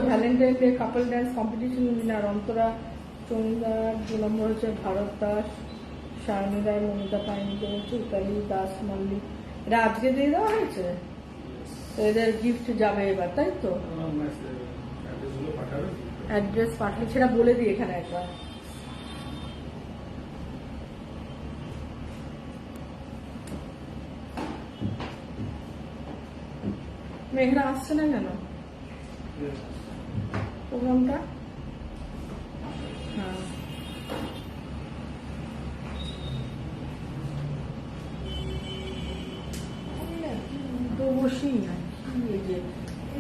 Valentine day কাপল dance competition winner Antara চন্দার, 2 নম্বর হচ্ছে ভারত দাস, শায়নী রায়, মমিতা পাইন্দে, চৈতালি দাস মল্লিক। এরা আজকে দিয়ে দেওয়া হয়েছে, তো এদের গিফট যাবে এবার, তাই তো? অ্যাড্রেস পাঠালে সেটা বলে দিই এখানে একবার। মেঘরা আসছে না কেন প্রোগ্রামটা? হ্যাঁ, তো বসেই না, এই যে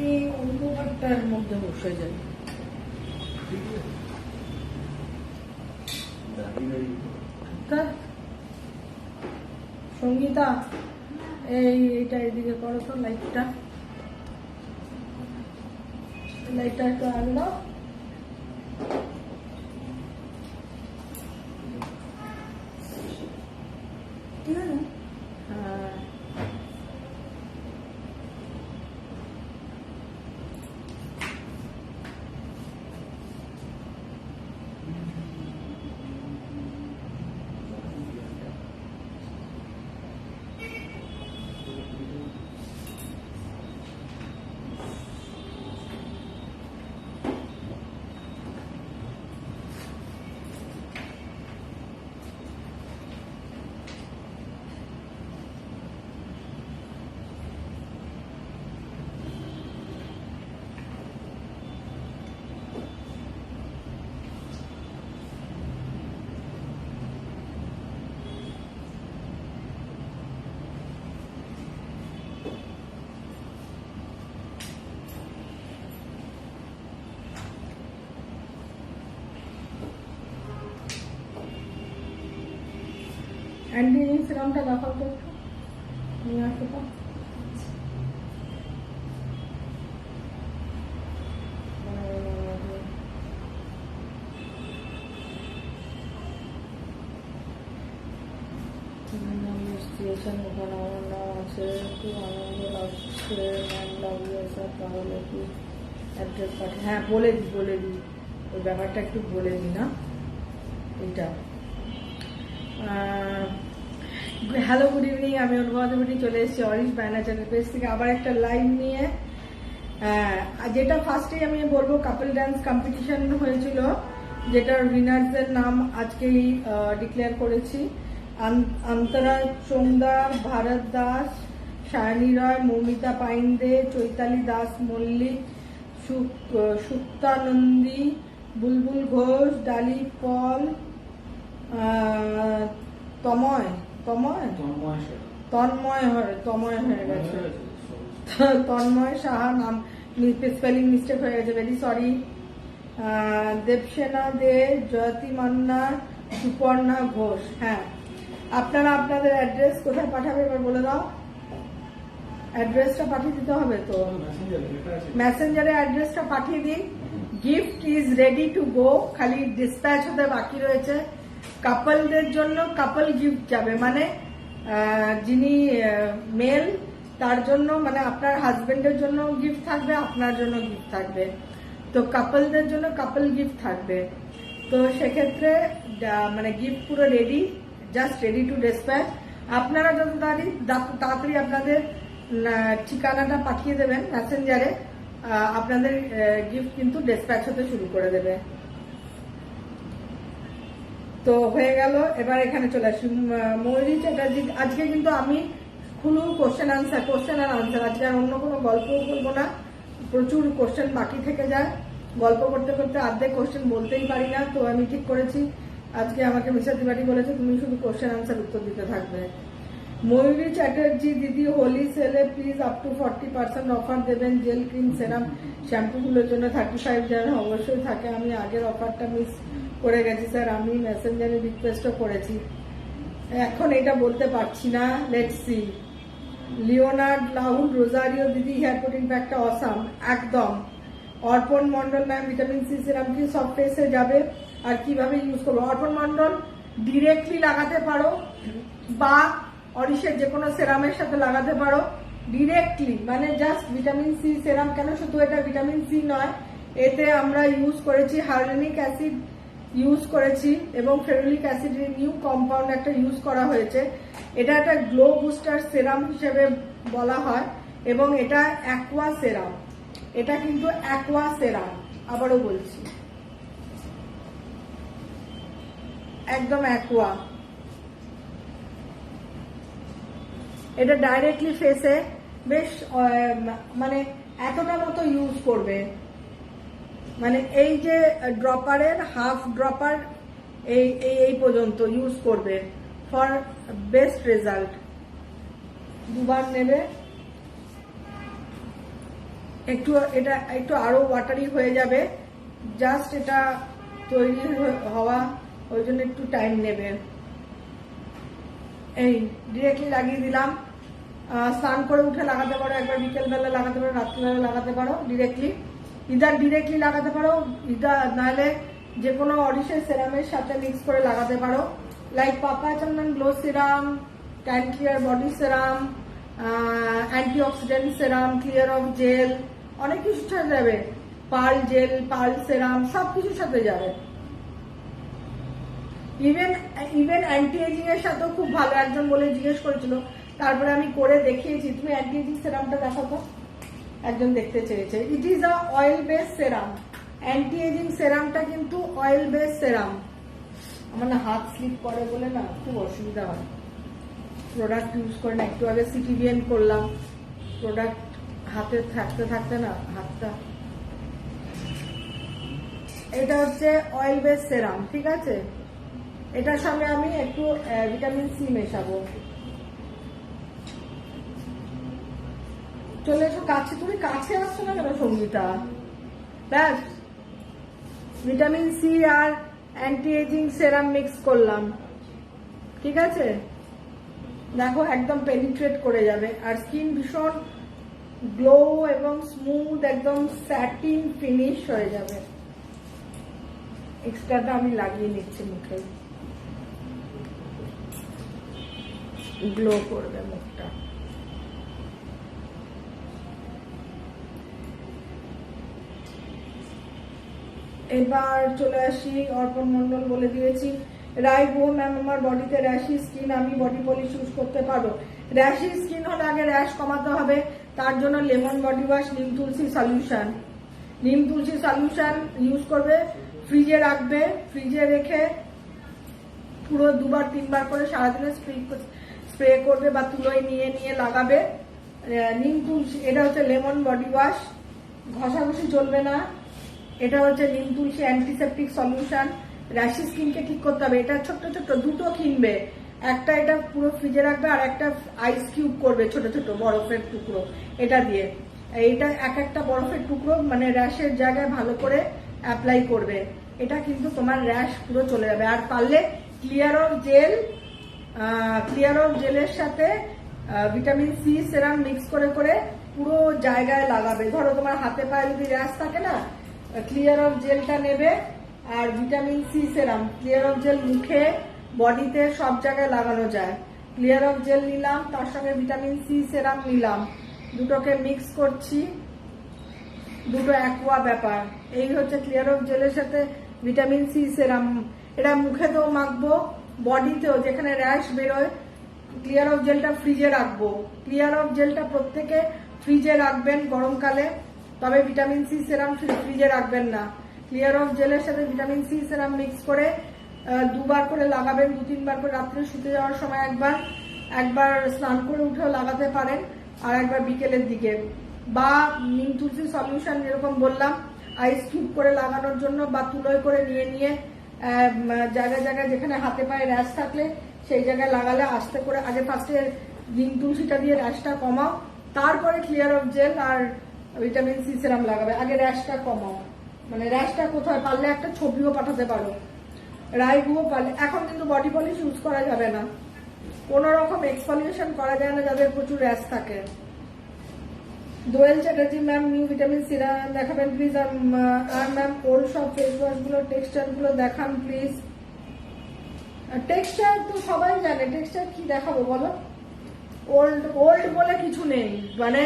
এই অন্ধকারটার মধ্যে বসে যায়। সঙ্গীতা, এইটা এদিকে করো তো, লাইটটা একটু আনলো। ঠিক আছে, হ্যাঁ। অ্যান্ডি ইনস্টাগ্রামটা দেখাও তো একটু, নিয়ে আসো তো। ওখানে আমার নাম আছে, খুব আনন্দ লাগছে, নাম লাগিয়ে স্যার, তাহলে কি অ্যাড্রেস পাঠিয়ে? হ্যাঁ, বলে দিই ওই ব্যাপারটা একটু বলে দিই না এইটা। হ্যালো, গুড ইভিনিং, আমি অনুভবী চলে এসেছি অরিশ ব্যানার চ্যানেল পেজ থেকে আবার একটা লাইভ নিয়ে। যেটা ফার্স্টেই আমি বলবো, কাপল ডান্স কম্পিটিশন হয়েছিল, যেটার উইনার্সদের নাম আজকেই ডিক্লেয়ার করেছি। অন্তরা চোংদার, ভারত দাস, শায়নী রায়, মৌমিতা পাইন্দে, চৈতালি দাস মল্লিক, সুক্তানন্দী, বুলবুল ঘোষ, ডালি পল, তন্ময় হয়ে গেছে, তন্ময় সাহা, নাম স্পেলিং মিস্টেক হয়ে গেছে, ভেরি সরি। দেবসেনা দে, জয়তী মান্না, সুপর্ণা ঘোষ। হ্যাঁ, আপনারা আপনাদের অ্যাড্রেস কোথায় পাঠাবে এবার বলে দাও। অ্যাড্রেসটা পাঠিয়ে দিতে হবে তো, মেসেঞ্জারে অ্যাড্রেসটা পাঠিয়ে দিই। Gift is ready to go, খালি ডিসপ্যাচ হতে বাকি রয়েছে। কাপলদের জন্য কাপল গিফট যাবে, মানে যিনি মেল তার জন্য, মানে আপনার হাজবেন্ডের জন্য গিফট থাকবে, আপনার জন্য গিফট থাকবে। তো কাপলদের জন্য কাপল গিফট থাকবে। তো সেক্ষেত্রে মানে গিফট পুরো ready, just ready to dispatch. আপনারা যত তাড়াতাড়ি আপনাদের ঠিকানাটা পাঠিয়ে দেবেন মেসেঞ্জারে, আপনাদের গিফট কিন্তু ডিসপ্যাচ হতে শুরু করে দেবে। তো হয়ে গেল, এবার এখানে চলে আসি। ময়ূরী চ্যাটার্জি, আজকে কিন্তু আমি খুলু কোশ্চেন আর আনসার, আজকে আর অন্য কোনো গল্পও বলবো না, প্রচুর কোশ্চেন বাকি থেকে যায়, গল্প করতে করতে অর্ধেক কোশ্চেন বলতেই পারি না। তো আমি ঠিক করেছি আজকে আমাকে মিশা তিওয়ারি বলেছে তুমি শুধু কোশ্চেন আনসার উত্তর দিতে থাকবে। ময়ূরী চ্যাটার্জি, দিদি হোলি সেলে প্লিজ আপ টু 40% অফার দেবেন জেল, ক্রিম, সেরাম, শ্যাম্পুগুলোর জন্য 35 যেন অবশ্যই থাকে। আমি আগের অফারটা মিস করে গেছি স্যার, আমি মেসেঞ্জারে রিকোয়েস্টও করেছি, এখন এটা বলতে পারছি না, let's see. Leonard Rahul, Rosario দিদি হেয়ার প্রোটিন প্যাকটা অসাম, একদম। Arpan Mondal ma'am, vitamin C serum কি সব ফেসে যাবে আর কিভাবে ইউজ করবো? অর্পণ মন্ডল, ডিরেক্টলি লাগাতে পারো বা অরিশের যে কোনো সেরামের সাথে লাগাতে পারো ডিরেক্টলি, মানে জাস্ট ভিটামিন সি সেরাম। কেন শুধু এটা ভিটামিন সি নয়, এতে আমরা ইউজ করেছি হাইলোরিক অ্যাসিড ইউজ করেছি এবং ফেরুলিক অ্যাসিডের নিউ কম্পাউন্ড একটা ইউজ করা হয়েছে। এটা একটা গ্লো বুস্টার সেরাম হিসেবে বলা হয় এবং এটা অ্যাকোয়া সেরাম, এটা কিন্তু অ্যাকোয়া সেরাম, আবারও বলছি একদম অ্যাকোয়া। এটা ডাইরেক্টলি ফেসে বেশ মানে এতটা মতো ইউজ করবে, মানে এই যে ড্রপারের হাফ ড্রপার এই পর্যন্ত ইউজ করবে ফর বেস্ট রেজাল্ট। দুবার নেবে, এটা একটু আরো ওয়াটারি হয়ে যাবে, জাস্ট এটা তৈরি হওয়া, ওই জন্য একটু টাইম নেবে। এই ডিরেক্টলি লাগিয়ে দিলাম। স্নান করে উঠে লাগাতে পারো, একবার বিকেলবেলা লাগাতে পারো, রাত্রিবেলা লাগাতে পারো। ডিরেক্টলি লাগাতে পারো, নাহলে যে কোনো অরিশের সেরামের সাথে মিক্স করে লাগাতে পারো, like papaya Chandan glow serum, tan clear body serum, antioxidant serum, clear off gel, অনেক কিছুর সাথে যাবে। পার্ল জেল, পার্ল সেরাম, সবকিছুর সাথে যাবে। ইভেন অ্যান্টি এজিং এর সাথেও খুব ভালো। একজন বলে জিজ্ঞেস করেছিল, তারপরে আমি করে দেখিয়েছি। তুমি অ্যান্টি এজিং সেরামটা দেখো তো, একজন দেখতে চেয়েছে। It is a oil base serum. Anti ageing সেরামটা কিন্তু অয়েল বেস সেরাম। আমার না হাত স্লিপ করে বলে না খুব অসুবিধা হয় প্রোডাক্ট ইউজ করে না। একটু আগে সিটিবিএন করলাম, প্রোডাক্ট হাতে থাকতে থাকতে না হাতটা। এটা হচ্ছে অয়েল বেস সেরাম, ঠিক আছে। এটার সঙ্গে আমি একটু ভিটামিন সি মেশাবো। চলে এসো কাছে, তুমি কাছে আসছো না কেন সঙ্গীতা? ব্যাস, ভিটামিন সি আর অ্যান্টি এজিং সেরাম মিক্স করলাম, ঠিক আছে। দেখো একদম পেনিট্রেট করে যাবে, আর স্কিন ভীষণ গ্লো এবং স্মুথ, একদম স্যাটিন ফিনিশ হয়ে যাবে। এক্সট্রাটা আমি লাগিয়ে নিচ্ছি মুখে, গ্লো করবে মুখটা। এবার চলে আসি অর্পণ মন্ডল বলে দিয়েছি। রায় গো ম্যাম, আমার বডিতে র্যাশি স্কিন, আমি বডি পলিশ ইউজ করতে পারবো? র্যাশি স্কিন হলে আগে র্যাশ কমাতে হবে, তার জন্য লেমন বডি ওয়াশ, নিম তুলসী সলিউশন, নিম তুলসী সলিউশন ইউজ করবে, ফ্রিজে রাখবে, ফ্রিজে রেখে পুরো 2-3 বার করে সারাদিনে স্প্রে করবে বা তুলোয় নিয়ে নিয়ে লাগাবে। নিম তুলসী, এটা হচ্ছে লেমন বডি ওয়াশ, ঘষাঘষি চলবে না। এটা হচ্ছে নিম তুলসী অ্যান্টিসেপটিক সলিউশন। র্যাশি স্কিনকে ঠিক করতে হবে। এটা ছোট্ট ছোট্ট দুটো কিনবে, একটা এটা পুরো ফ্রিজে রাখবে আর একটা আইস কিউব করবে, ছোট ছোট বরফের টুকরো এটা দিয়ে। এইটা এক একটা বরফের টুকরো মানে র্যাশের জায়গায় ভালো করে অ্যাপ্লাই করবে। এটা কিন্তু তোমার র্যাশ পুরো চলে যাবে। আর পারলে ক্লিয়ার অফ জেলের সাথে ভিটামিন সি সেরাম মিক্স করে করে পুরো জায়গায় লাগাবে। ধরো তোমার হাতে পায়ে যদি র্যাশ থাকে না, ক্লিয়ার অফ জেলটা নেবে আর vitamin C serum, clear off gel মুখে বডিতে সব জায়গায় লাগানো যায়। ক্লিয়ার অফ জেল নিলাম, তার সঙ্গে ভিটামিন সি সেরাম নিলাম, দুটোকে মিক্স করছি, দুটো অ্যাকোয়া ব্যাপার। এই হচ্ছে ক্লিয়ার অফ জেলের সাথে ভিটামিন সি সেরাম। এটা মুখেতেও মাখবো, বডিতেও, যেখানে র্যাশ বেরোয়। ক্লিয়ার অফ জেলটা ফ্রিজে রাখবো। ক্লিয়ার অফ জেলটা প্রত্যেকে ফ্রিজে রাখবেন গরমকালে, তবে ভিটামিন সি সেরাম ফ্রিজে রাখবেন না। ক্লিয়ার অফ জেলের সাথে ভিটামিন সি সেরাম মিক্স করে 2বার করে লাগাবেন, 2-3 বার করে রাত্রে শুতে যাওয়ার সময় একবার স্নান করে উঠেও লাগাতে পারেন, আর একবার বিকেলের দিকে। বা নিম তুলসী সলিউশন যেরকম বললাম, আইস কিউব করে লাগানোর জন্য, বা তুলোয় করে নিয়ে নিয়ে জায়গায় জায়গায় যেখানে হাতে পায়ে র্যাশ থাকলে সেই জায়গায় লাগালে আস্তে করে আগে ফার্স্টে নিম তুলসীটা দিয়ে র্যাশটা কমাও, তারপরে ক্লিয়ার অফ জেল আর ভিটামিন সি সেরাম লাগাবে। আগে র্যাশটা কমাও, মানে র্যাশটা কোথায় পারলে একটা ছবিও পাঠাতে পারো, রাইগুও পারলে। এখন কিন্তু বডি পলিশ ইউজ করা যাবে না, কোন রকম এক্সফলিয়েশন করা যায় না যাদের প্রচুর র্যাশ থাকে। Doel Chatterjee ma'am, new vitamin serum দেখাবেন প্লিজ। আর ম্যাম ওল্ড সব ফেস ওয়াশ গুলো টেক্সচার গুলো দেখান প্লিজ। টেক্সচার তো সবাই জানে, টেক্সচার কি দেখাবো বলো? ওল্ড ওল্ড বলে কিছু নেই, মানে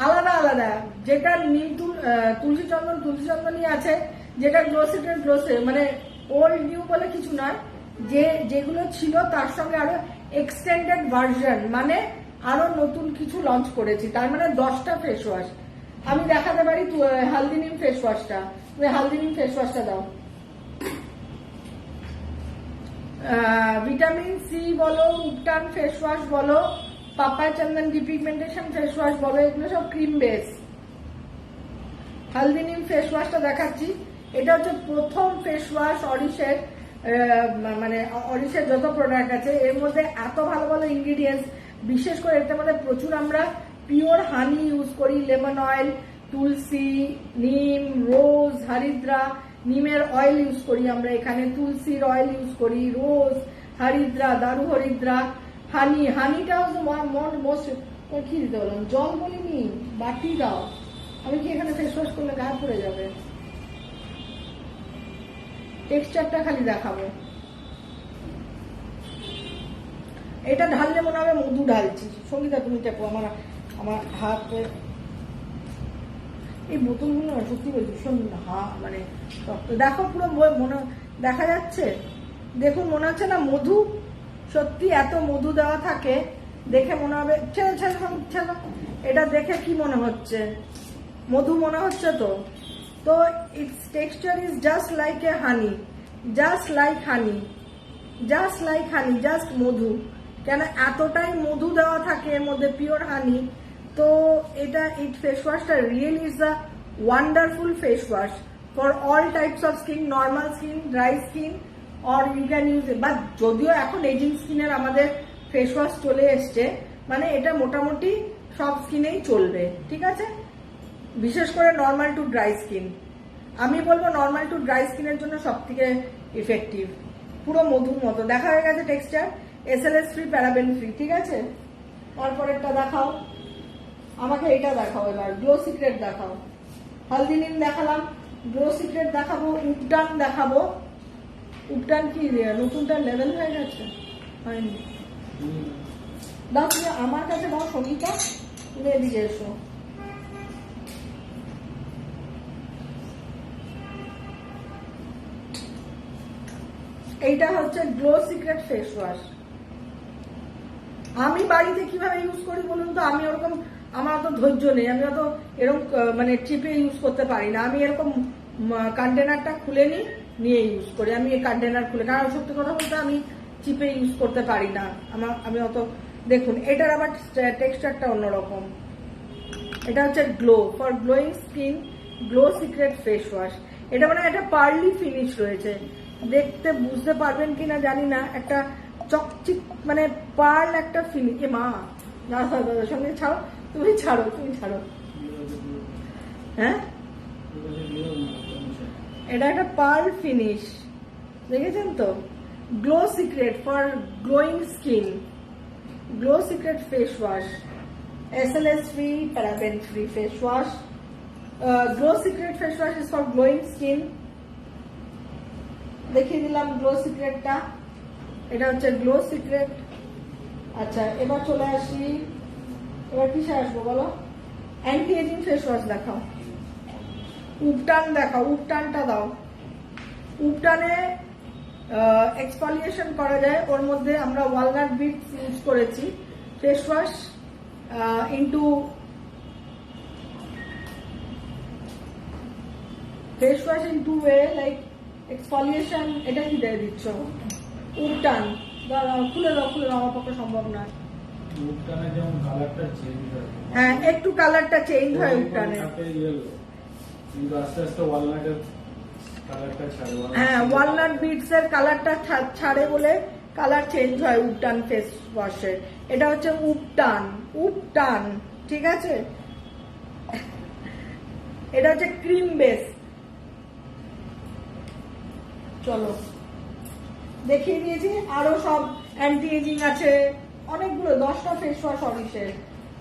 আলাদা আলাদা। যেটা নিম তুলসী চন্দনই আছে, যেটা গ্লোসে মানে ওল্ড নিউ বলে কিছু নয়। যেগুলো ছিল তার সঙ্গে আরো এক্সটেন্ডেড ভার্সন, মানে আরো নতুন কিছু লঞ্চ করেছি। তার মানে 10টা ফেস ওয়াশ আমি দেখাতে পারি। হালদি নিম ফেস ওয়াশটা, তুমি হালদি নিম ফেস ওয়াশটা দাও। ভিটামিন সি বলো, উপটান ফেস ওয়াশ বলো, পাপায়া চন্দন ডিপিগমেন্টেশন ফেস ওয়াশ বলো, এগুলো সব ক্রিম বেস। হালদি নিম ফেস ওয়াশটা দেখাচ্ছি। এটা হচ্ছে প্রথম ফেস ওয়াশ অরিশের, মানে অরিশের যত প্রোডাক্ট আছে এর মধ্যে এত ভালো ভালো ইনগ্রিডিয়েন্টস। বিশেষ করে এটার মধ্যে প্রচুর আমরা পিওর হানি ইউজ করি, লেমন অয়েল, তুলসী, নিম, রোজ, হরিদ্রা। নিমের অয়েল ইউজ করি আমরা এখানে, তুলসীর অয়েল ইউজ করি, রোজ, হরিদ্রা, দারু হরিদ্রা, হানিটা হচ্ছে মোস্ট। কি দিতে বললাম? জল বলিনি, বাটি দাও। আমি কি এখানে ফেস ওয়াশ করলে গায়ে পড়ে যাবে? টেক্সচারটা খালি দেখাবো। এটা ঢাললে মনে হবে মধু ঢালছি। সঙ্গীতা তুমি টেপো, আমার হাতে এই বোতলগুলো সত্যি বলছি ভীষণ মানে রক্ত। দেখো পুরো মনে দেখা যাচ্ছে, দেখুন মনে হচ্ছে না মধু? সত্যি এত মধু দেওয়া থাকে, দেখে মনে হবে ছেলে। এটা দেখে কি মনে হচ্ছে? মধু মনে হচ্ছে তো? তো it's texture is just like a honey, just like honey, just মধু। কেন এতটাই মধু দেওয়া থাকে এর মধ্যে, পিওর হানি। তো এটা এই ফেস ওয়াশটা really is a wonderful face wash for all types of skin, normal skin, dry skin, or you can use it. But যদিও এখন এজিং স্কিনের আমাদের ফেস ওয়াশ চলে এসছে, মানে এটা মোটামুটি সব স্কিনেই চলবে, ঠিক আছে? বিশেষ করে নর্মাল টু ড্রাই স্কিন। আমি বলবো নর্মাল টু ড্রাই স্কিনের জন্য সব থেকে ইফেক্টিভ। পুরো মধুর মতো দেখা হয়ে গেছে texture, SLS free, paraben free, ঠিক আছে? তারপরেরটা দেখাও আমাকে, এটা দেখাও। এবার গ্লো সিক্রেট দেখাও। হালদি নিম দেখালাম, গ্লো সিক্রেট দেখাবো, উপটান দেখাবো। উপটান কি নতুনটা লেভেল হয়ে গেছে? হয়নি। দাও তুমি আমার কাছে দাও সঙ্গীতা, তুমি এদিকে এসো। এইটা হচ্ছে গ্লো সিক্রেট ফেস ওয়াশ। আমি বাড়িতে কিভাবে ইউজ করি বলুন তো? আমি ওরকম, আমার অত ধৈর্য নেই, আমি অত এরকম মানে চিপে ইউজ করতে পারি না। আমি এরকম কন্টেনারটা খুলে নিয়ে ইউজ করি। আমি এই কন্টেনার খুলে, কারণ সত্যি কথা বলতে আমি চিপে ইউজ করতে পারি না। আমি অত, দেখুন এটার আবার টেক্সচারটা অন্যরকম। এটা হচ্ছে glow for glowing skin, glow secret face wash. এটা মানে একটা পার্লি ফিনিশ রয়েছে, দেখতে বুঝতে পারবেন কিনা জানি না, একটা চকচিক মানে পার্ল একটা ফিনিশ। এ মা, সঙ্গে ছাড়ো, তুমি ছাড়ো। হ্যাঁ, এটা একটা পার্ল ফিনিশ, দেখেছেন তো? Glow secret for glowing skin, glow secret face wash, SLS free, paraben free face wash. Glow Secret face wash is for glowing skin. দেখিয়ে দিলাম গ্লো সিক্রেটটা, এটা হচ্ছে গ্লো সিক্রেট। আচ্ছা, এবার চলে আসি, এবার কিসে আসবো বলো? অ্যান্টি এজিং ফেস ওয়াশ দেখাও। উপটান দেখাও, উপটানটা দাও। উপটানে এক্সফলিয়েশন করা যায়, ওর মধ্যে আমরা ওয়ালনাট বিটস ইউজ করেছি। Face wash into face wash in two way, like exfoliation। এটা কি দিয়ে দিচ্ছ? উপটান খুলে দাও, আমার পক্ষে সম্ভব না। উপটানে যেমন কালারটা চেঞ্জ হয়, হ্যাঁ একটু কালারটা চেঞ্জ হয় উপটানে, কিন্তু আস্তে আস্তে ওয়ালনাটের কালারটা ছাড়ে। হ্যাঁ, ওয়ালনাট বিটস এর কালারটা ছাড়ে বলে কালার চেঞ্জ হয় উপটান ফেস ওয়াশের। এটা হচ্ছে উপটান, ঠিক আছে? এটা হচ্ছে ক্রিম বেস। চলো দেখিয়ে দিয়েছি, আরো সব অ্যান্টি এজিং আছে অনেকগুলো, 10টা ফেস ওয়াশ অরিশের।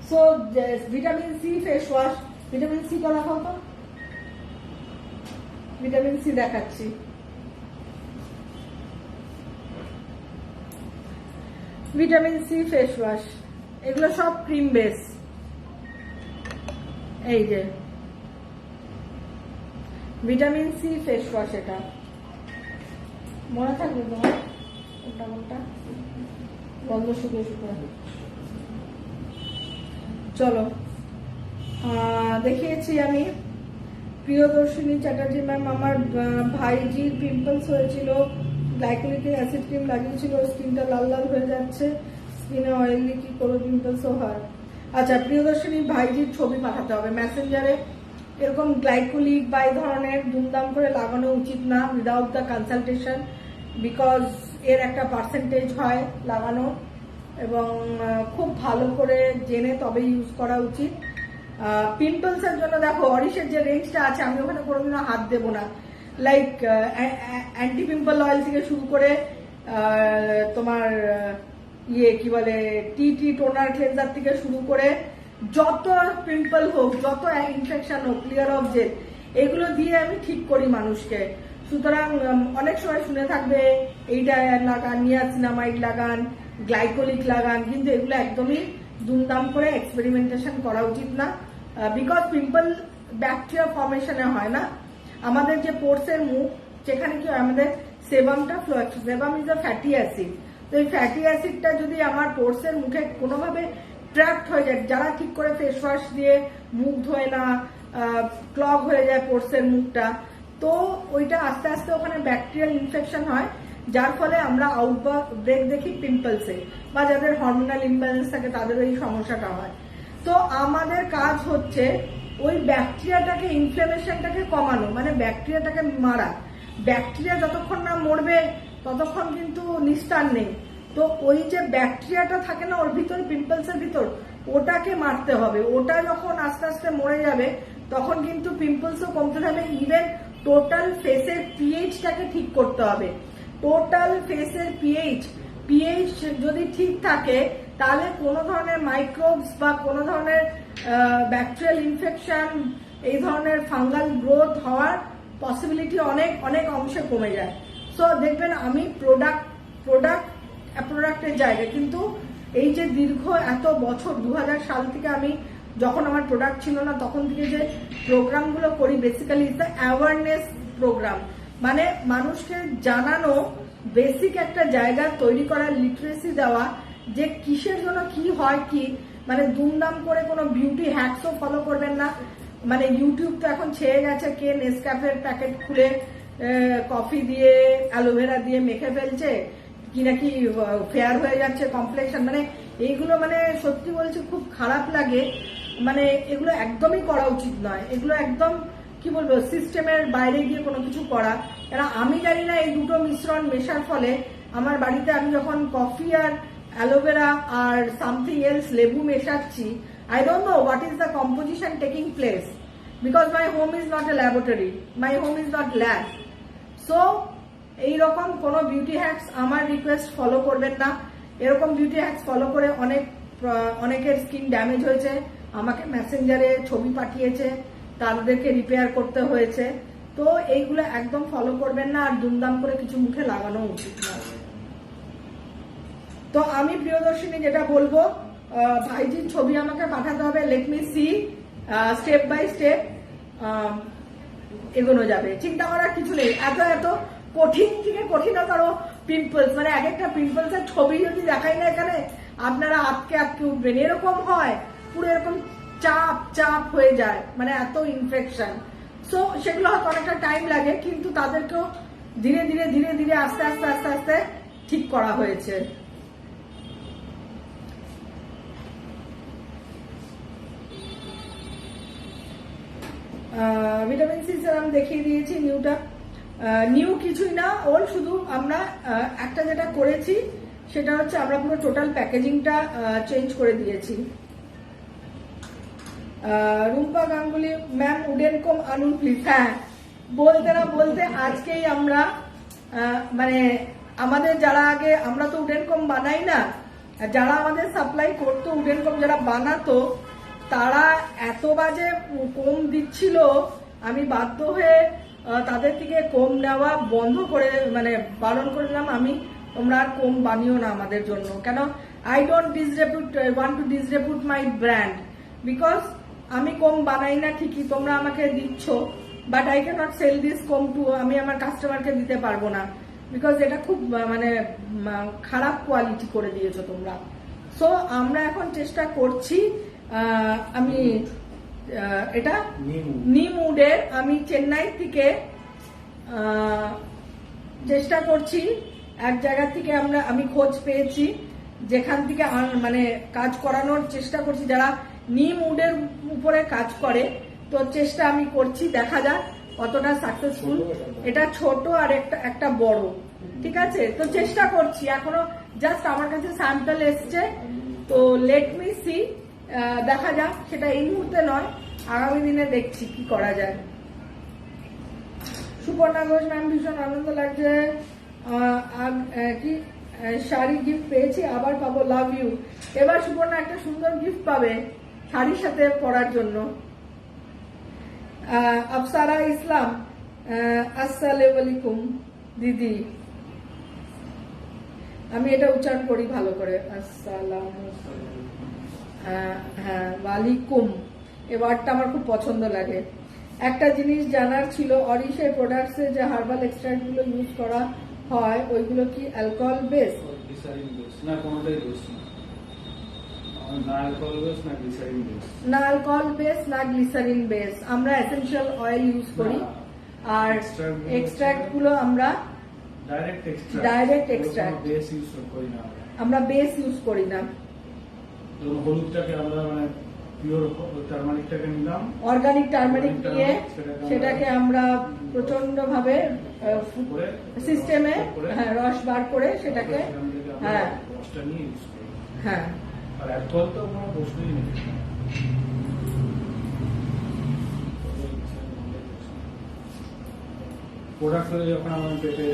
So vitamin C face wash, vitamin C করা খাও তো, ভিটামিন সি দেখাচ্ছি। ভিটামিন সি ফেস ওয়াশ, এগুলো সব ক্রিম বেস। এই যে ভিটামিন সি ফেস ওয়াশ, এটা মনে থাকবে তোমার? কোনটা কোনটা গন্ধ শুকিয়ে শুকিয়ে। চলো, দেখিয়েছি আমি প্রিয়দর্শিনী চ্যাটার্জি ম্যাম। আমার ভাইজির পিম্পলস হয়েছিল, গ্লাইকোলিক অ্যাসিড ক্রিম লাগিয়েছিল, স্কিনটা লাল লাল হয়ে যাচ্ছে, স্কিনে অয়েলি, কি করবো, পিম্পলসও হয়। আচ্ছা, প্রিয়দর্শিনী ভাইজির ছবি পাঠাতে হবে মেসেঞ্জারে। এরকম গ্লাইকোলিক বা এই ধরনের দুমদাম করে লাগানো উচিত না উইদাউট দ্য কনসালটেশন, বিকজ এর একটা পার্সেন্টেজ হয় লাগানো, এবং খুব ভালো করে জেনে তবে ইউজ করা উচিত। পিম্পলস এর জন্য দেখো অরিশের যে রেঞ্জটা আছে, আমি ওখানে কোনোদিনও হাত দেবো না। লাইক অ্যান্টি পিম্পল অয়েল থেকে শুরু করে তোমার কি বলে টি টোনার ক্লেন্সার থেকে শুরু করে যত পিম্পল হোক, যত ইনফেকশন হোক, ক্লিয়ার অফ জেল, এগুলো দিয়ে আমি ঠিক করি মানুষকে। সুতরাং অনেক সময় শুনে থাকবে এইটা লাগান, নিয়াসিনামাইড লাগান, গ্লাইকোলিক লাগান, কিন্তু এগুলো একদমই দুমদাম করে এক্সপেরিমেন্টেশন করা উচিত না, বিকজ পিম্পল ব্যাকটেরিয়া ফর্মেশনে হয় না। আমাদের যে পোর্সের মুখ, যেখানে কি হয়, আমাদের সেবামটা flow, sebum is a fatty acid. তো এই ফ্যাটি অ্যাসিডটা যদি আমার পোর্সের মুখে কোনোভাবে ট্র্যাপড হয়ে যায়, যারা ঠিক করে ফেস ওয়াশ দিয়ে মুখ ধোয় না, ক্লগ হয়ে যায় পোর্সের মুখটা, তো ওইটা আস্তে আস্তে ওখানে ব্যাকটেরিয়াল ইনফেকশন হয়, যার ফলে আমরা আউটব্রেক দেখি পিম্পলসে, বা যাদের হরমোনাল ইমব্যালেন্স থাকে তাদের এই সমস্যাটা হয়। তো আমাদের কাজ হচ্ছে ওই ব্যাকটেরিয়াটাকে, ইনফ্লামেশনটাকে কমানো, মানে ব্যাকটেরিয়াটাকে মারা। ব্যাকটেরিয়া যতক্ষণ না মরবে ততক্ষণ কিন্তু নিস্তার নেই। তো ওই যে ব্যাকটেরিয়াটা থাকে না ওর ভিতর, পিম্পলসের ভিতর, ওটাকে মারতে হবে। ওটা যখন আস্তে আস্তে মরে যাবে তখন কিন্তু পিম্পলসও কমতে থাকবে। ইভেন টোটাল ফেসের পিএইচটাকে ঠিক করতে হবে। টোটাল ফেসের পিএইচ যদি ঠিক থাকে, তাহলে কোনো ধরনের মাইক্রোবস বা কোনো ধরনের ব্যাকটেরিয়াল ইনফেকশন, এই ধরনের ফাঙ্গাল গ্রোথ হওয়ার পসিবিলিটি অনেক অনেক অংশে কমে যায়। সো দেখবেন আমি প্রোডাক্টের জায়গায়, কিন্তু এই যে দীর্ঘ এত বছর, 2000 সাল থেকে আমি, যখন আমার প্রোডাক্ট ছিল না তখন থেকে যে প্রোগ্রামগুলো করি, basically it's the awareness program, মানে মানুষকে জানানো, বেসিক একটা জায়গা তৈরি করার, লিটারেসি দেওয়া, যে কিসের জন্য কি হয়, কি মানে দুমদাম করে কোনো বিউটি হ্যাকসও ফলো করবেন না। মানে ইউটিউব তো এখন ছেয়ে গেছে, কে নেসক্যাফের প্যাকেট খুলে কফি দিয়ে অ্যালোভেরা দিয়ে মেখে ফেলছে, কি নাকি ফেয়ার হয়ে যাচ্ছে কমপ্লেক্সন, মানে এইগুলো মানে সত্যি বলছি খুব খারাপ লাগে। মানে এগুলো একদমই করা উচিত নয়, এগুলো একদম কি বলবো সিস্টেমের বাইরে গিয়ে কোনো কিছু করা। কারণ আমি জানি না এই দুটো মিশ্রণ মেশার ফলে আমার বাড়িতে আমি যখন কফি আর অ্যালোভেরা আর সামথিং এলস, লেবু মেশাচ্ছি, I don't know what is the composition taking place, because my home is not a laboratory, my home is not lab. So এইরকম কোনো বিউটি হ্যাকস আমার রিকোয়েস্ট ফলো করবেন না। এরকম বিউটি হ্যাকস ফলো করে অনেকের skin damage হয়েছে, আমাকে মেসেঞ্জারে ছবি পাঠিয়েছে, তাদেরকে রিপেয়ার করতে হয়েছে। তো এইগুলো একদম ফলো করবেন না, আর দুমদাম করে কিছু মুখে লাগানো উচিত না। তো আমি প্রিয়দর্শিনী যেটা বলবো, ভাইজির ছবি আমাকে পাঠাতে হবে, let me see, step by step এগোনো যাবে। চিন্তা করার কিছু নেই। এত কঠিন থেকে কঠিনতর পিম্পলস, মানে এক একটা পিম্পলসের ছবি যদি দেখাই না এখানে, আপনারা আটকে উঠবেন। এরকম হয়, পুরো এরকম চাপ হয়ে যায়, মানে এত ইনফেকশন। সো সেগুলো হয়তো অনেকটা টাইম লাগে, কিন্তু তাদেরকেও ধীরে ধীরে আস্তে ঠিক করা হয়েছে। ভিটামিন সি সেরাম দেখিয়ে দিয়েছি, নিউ কিছুই না, ওর শুধু আমরা একটা যেটা করেছি সেটা হচ্ছে আমরা পুরো টোটাল প্যাকেজিংটা চেঞ্জ করে দিয়েছি। রুম্পা গাঙ্গুলি ম্যাম, উডেন কম আনুন প্লিজ। হ্যাঁ, বলতে না বলতে আজকেই আমরা মানে আমাদের যারা আগে, আমরা তো উডেন কম বানাই না, যারা আমাদের সাপ্লাই করতো উডেন কম, যারা বানাতো, তারা এত বাজে কম দিচ্ছিল, আমি বাধ্য হয়ে তাদের থেকে কম নেওয়া বন্ধ করে, মানে বারণ করে দিলাম। আমি তোমরা আর কম বানিও না আমাদের জন্য। কেন I don't want to disrepute my brand, because আমি কম বানাই না ঠিকই, তোমরা আমাকে দিচ্ছ, but I cannot sell this কম টু, আমি আমার কাস্টমারকে দিতে পারবো না, বিকজ এটা খুব মানে খারাপ কোয়ালিটি করে দিয়েছো তোমরা। সো আমরা এখন চেষ্টা করছি, আমি এটা নিমউডের, আমি চেন্নাই থেকে চেষ্টা করছি, এক জায়গা থেকে আমি খোঁজ পেয়েছি যেখান থেকে মানে কাজ করানোর চেষ্টা করছি, যারা নিমউডের উপরে কাজ করে, তো চেষ্টা আমি করছি, দেখা যাক কতটা সাকসেসফুল। এটা ছোট আর একটা বড়, ঠিক আছে, তো চেষ্টা করছি, এখনো জাস্ট আমার কাছে স্যাম্পল এসছে, তো লেট মি সি, দেখা যাক, সেটা এই মুহূর্তে নয়, আগামী দিনে দেখছি কি করা যায়। সুপর্ণা ঘোষ ম্যাম, ভীষণ আনন্দ লাগছে, কি শাড়ি গিফট পেয়েছি, আবার পাবো, লাভ ইউ। এবার সুপর্ণা একটা সুন্দর গিফট পাবে শাড়ির সাথে পরার জন্য। আফসারা ইসলাম, আসসালামু আলাইকুম দিদি, আমি এটা উচ্চারণ করি ভালো করে, আসসালাম, হ্যাঁ ওয়ালাইকুম, এই ওয়ার্ডটা আমার খুব পছন্দ লাগে। একটা জিনিস জানার ছিল, অরিশের প্রোডাক্টসে যে হার্বাল এক্সট্রাক্ট গুলো ইউজ করা হয় ওইগুলো কি অ্যালকোহল বেস? না, কোনোটাই বেস না, অ্যালকোহল বেস না গ্লিসারিন বেস। না অ্যালকোহল বেস না গ্লিসারিন বেস, আমরা এসেনশিয়াল অয়েল ইউজ করি, আর এক্সট্রাক্ট গুলো আমরা ডাইরেক্ট এক্সট্রাক্ট বেস ইউজ করি না, আমরা বেস ইউজ করি না। হলুদটাকে আমরা মানে পিওর টার্মারিকটাকে নিলাম, অর্গানিক টার্মারিক নিয়ে সেটাকে আমরা প্রচন্ড ভাবে সিস্টেমে রস বার করে সেটাকে রসটা নিয়ে ইউজ করি। হ্যাঁ, আর অ্যালকোহল তো কোনো প্রশ্নই নেই। প্রোডাক্ট হলে যখন আমার পেটে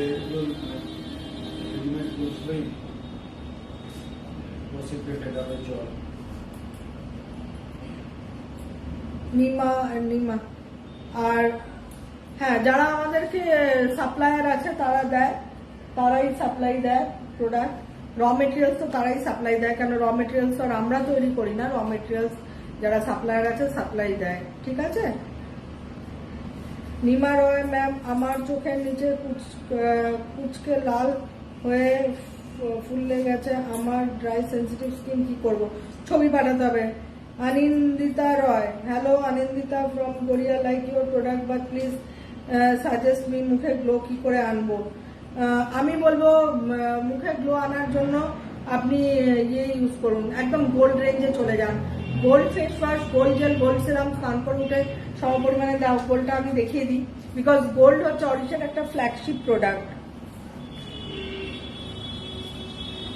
রেডিমেড বুঝলেই বসে পেটে যাবে জল। নিমা আর হ্যাঁ, যারা আমাদেরকে সাপ্লায়ার আছে তারাই সাপ্লাই দেয় প্রোডাক্ট, র মেটেরিয়ালস তো তারাই সাপ্লাই দেয়, কেন র মেটেরিয়ালস আর আমরা তৈরি করি না, র মেটেরিয়ালস যারা সাপ্লায়ার আছে সাপ্লাই দেয়, ঠিক আছে। নিমা রয় ম্যাম, আমার চোখের নিচে কুচকে লাল হয়ে ফুলে গেছে, আমার ড্রাই সেন্সিটিভ স্কিন, কি করব? ছবি পাঠাতে হবে। Anandita Roy, hello Anandita from Korea, like your product but please suggest me, মুখে গ্লো কি করে আনবো? আমি বলবো মুখে গ্লো আনার জন্য আপনি ইয়ে ইউজ করুন, একদম গোল্ড রেঞ্জে চলে যান, gold face wash, gold gel, gold serum, স্নান করে উঠে সম পরিমাণে দাও। গোল্ডটা আমি দেখিয়ে দিই, বিকজ গোল্ড হচ্ছে অরিশের একটা ফ্ল্যাগশিপ প্রোডাক্ট,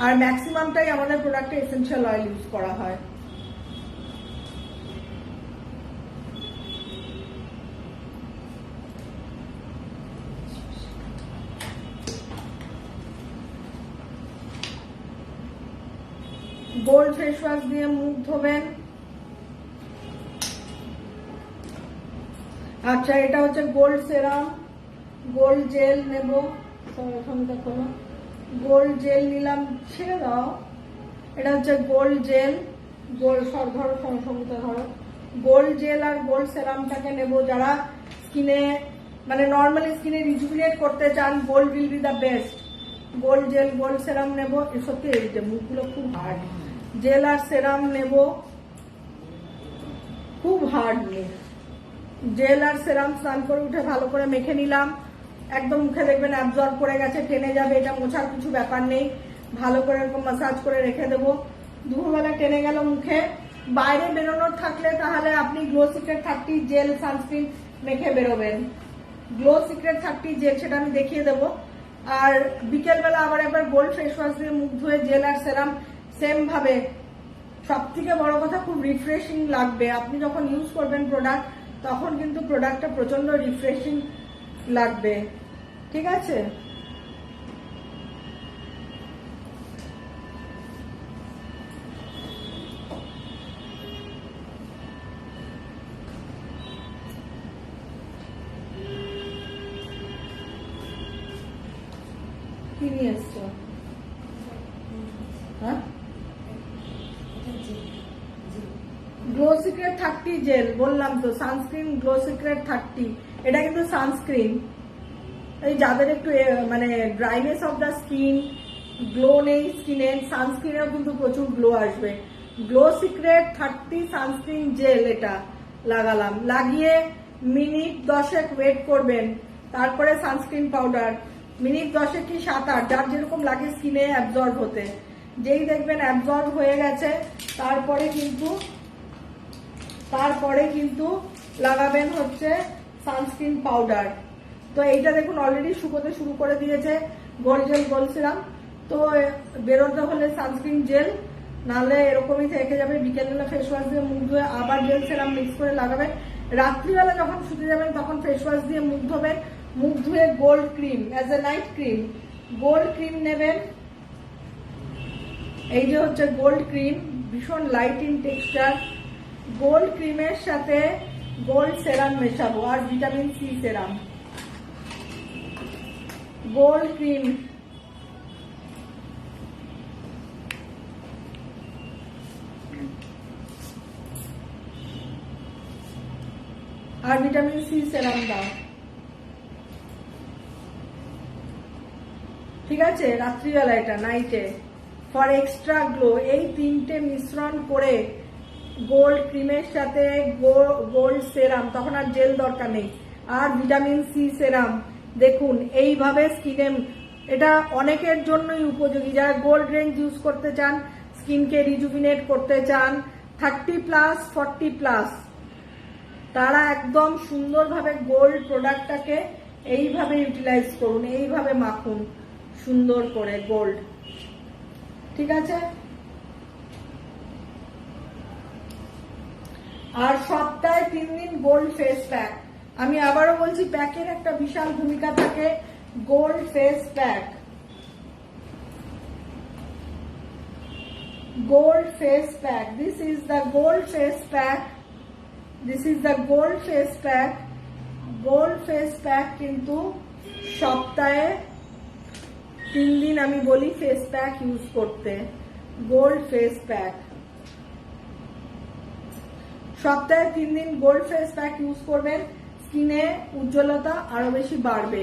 আর ম্যাক্সিমামটাই আমাদের প্রোডাক্টে এসেনশিয়াল অয়েল ইউজ করা হয়। গোল্ড ফেস ওয়াশ দিয়ে মুখ ধোবেন। আচ্ছা, এটা হচ্ছে গোল্ড সেরাম, গোল্ড জেল নেব, গোল্ড জেল নিলাম, ছেড়ে দাও, এটা হচ্ছে গোল্ড জেল, ধরো সংহিতা ধরো, গোল্ড জেল আর গোল্ড সেরামটাকে নেব, যারা স্কিনে মানে নর্মালি স্কিনে রিজুভিনেট করতে চান, gold will be the best. Gold gel, gold serum নেব, সত্যি এই যে মুখগুলো খুব হার্ড, জেল আর সেরাম নেব, খুব হার্ড মুখ, জেল আর সেরাম স্নান করে উঠে ভালো করে মেখে নিলাম, একদম মুখে দেখবেন অ্যাবজর্ব করে গেছে, টেনে যাবে, এটা মোছার কিছু ব্যাপার নেই, ভালো করে এরকম মাসাজ করে রেখে দেবো। দুপুরবেলা টেনে গেল মুখে, বাইরে বেরোনোর থাকলে তাহলে আপনি গ্লো সিক্রেট 30 জেল সানস্ক্রিন মেখে বেরোবেন, গ্লো সিক্রেট 30 জেল, সেটা আমি দেখিয়ে দেবো। আর বিকেলবেলা আবার একবার গোল্ড ফেস ওয়াশ দিয়ে মুখ ধুয়ে জেল আর সেরাম সেম ভাবে। সব থেকে বড় কথা, খুব রিফ্রেশিং লাগবে আপনি যখন ইউজ করবেন প্রোডাক্ট, তখন কিন্তু প্রোডাক্টটা প্রচন্ড রিফ্রেশিং লাগবে, ঠিক আছে। কি নিয়ে এসছো? হ্যাঁ, গ্লো সিক্রেট 30 জেল বললাম তো, সানস্ক্রিন গ্লো সিক্রেট 30, এটা কিন্তু সানস্ক্রিন। এই যাদের একটু মানে dryness of the skin, glow নেই স্কিনে, সানস্ক্রিনেও কিন্তু প্রচুর গ্লো আসবে। গ্লো সিক্রেট 30 সানস্ক্রিন জেল এটা লাগালাম, লাগিয়ে মিনিট 10 ওয়েট করবেন, তারপরে সানস্ক্রিন পাউডার মিনিট 10 কি 7-8, যার যেরকম লাগে স্কিনে অ্যাবজর্ব হতে। যেই দেখবেন অ্যাবজর্ব হয়ে গেছে, তারপরে কিন্তু লাগাবেন হচ্ছে সানস্ক্রিন পাউডার। তো এইটা দেখুন অলরেডি শুকোতে শুরু করে দিয়েছে, গোল্ড জেল গোল্ড সিরাম। তো বেরোতে হলে সানস্ক্রিন জেল, নাহলে এরকমই থেকে যাবে। বিকেলবেলা ফেস ওয়াশ দিয়ে মুখ ধুয়ে আবার জেল সিরাম মিক্স করে লাগাবেন। রাত্রিবেলা যখন শুতে যাবেন তখন ফেস ওয়াশ দিয়ে মুখ ধোবেন, মুখ ধুয়ে gold cream as a night cream, gold cream নেবেন। এই যে হচ্ছে গোল্ড ক্রিম, ভীষণ লাইট ইন টেক্সচার। গোল্ড ক্রিমের সাথে গোল্ড সেরাম মেশাবো আর vitamin C serum. Gold cream আর ভিটামিন সি সেরাম দাও, ঠিক আছে? রাত্রিবেলা এটা নাইটে ফর এক্সট্রা গ্লো। এই তিনটে মিশ্রণ করে গোল্ড ক্রিমের সাথে গোল্ড সেরাম, তখন আর জেল দরকার নেই, আর ভিটামিন সি সেরাম। দেখুন এইভাবে স্কিনে, এটা অনেকের জন্যই উপযোগী, যারা গোল্ড রেঞ্জ ইউজ করতে চান, স্কিনকে রিজুভিনেট করতে চান, 30+, 40+, তারা একদম সুন্দরভাবে গোল্ড প্রোডাক্টটাকে এইভাবে ইউটিলাইজ করুন, এইভাবে মাখুন সুন্দর করে গোল্ড, ঠিক আছে? আর সপ্তাহে 3 দিন গোল্ড ফেস প্যাক। আমি আবারও বলছি, প্যাকের একটা বিশাল ভূমিকা থাকে। Gold face pack, gold face pack, this is the gold face pack, this is the gold face pack. Gold face pack কিন্তু সপ্তাহে 3 দিন আমি বলি ফেস প্যাক ইউজ করতে। গোল্ড ফেস প্যাক সপ্তাহে 3 দিন গোল্ড ফেস প্যাক ইউজ করবেন, স্কিনে উজ্জ্বলতা আরো বেশি বাড়বে।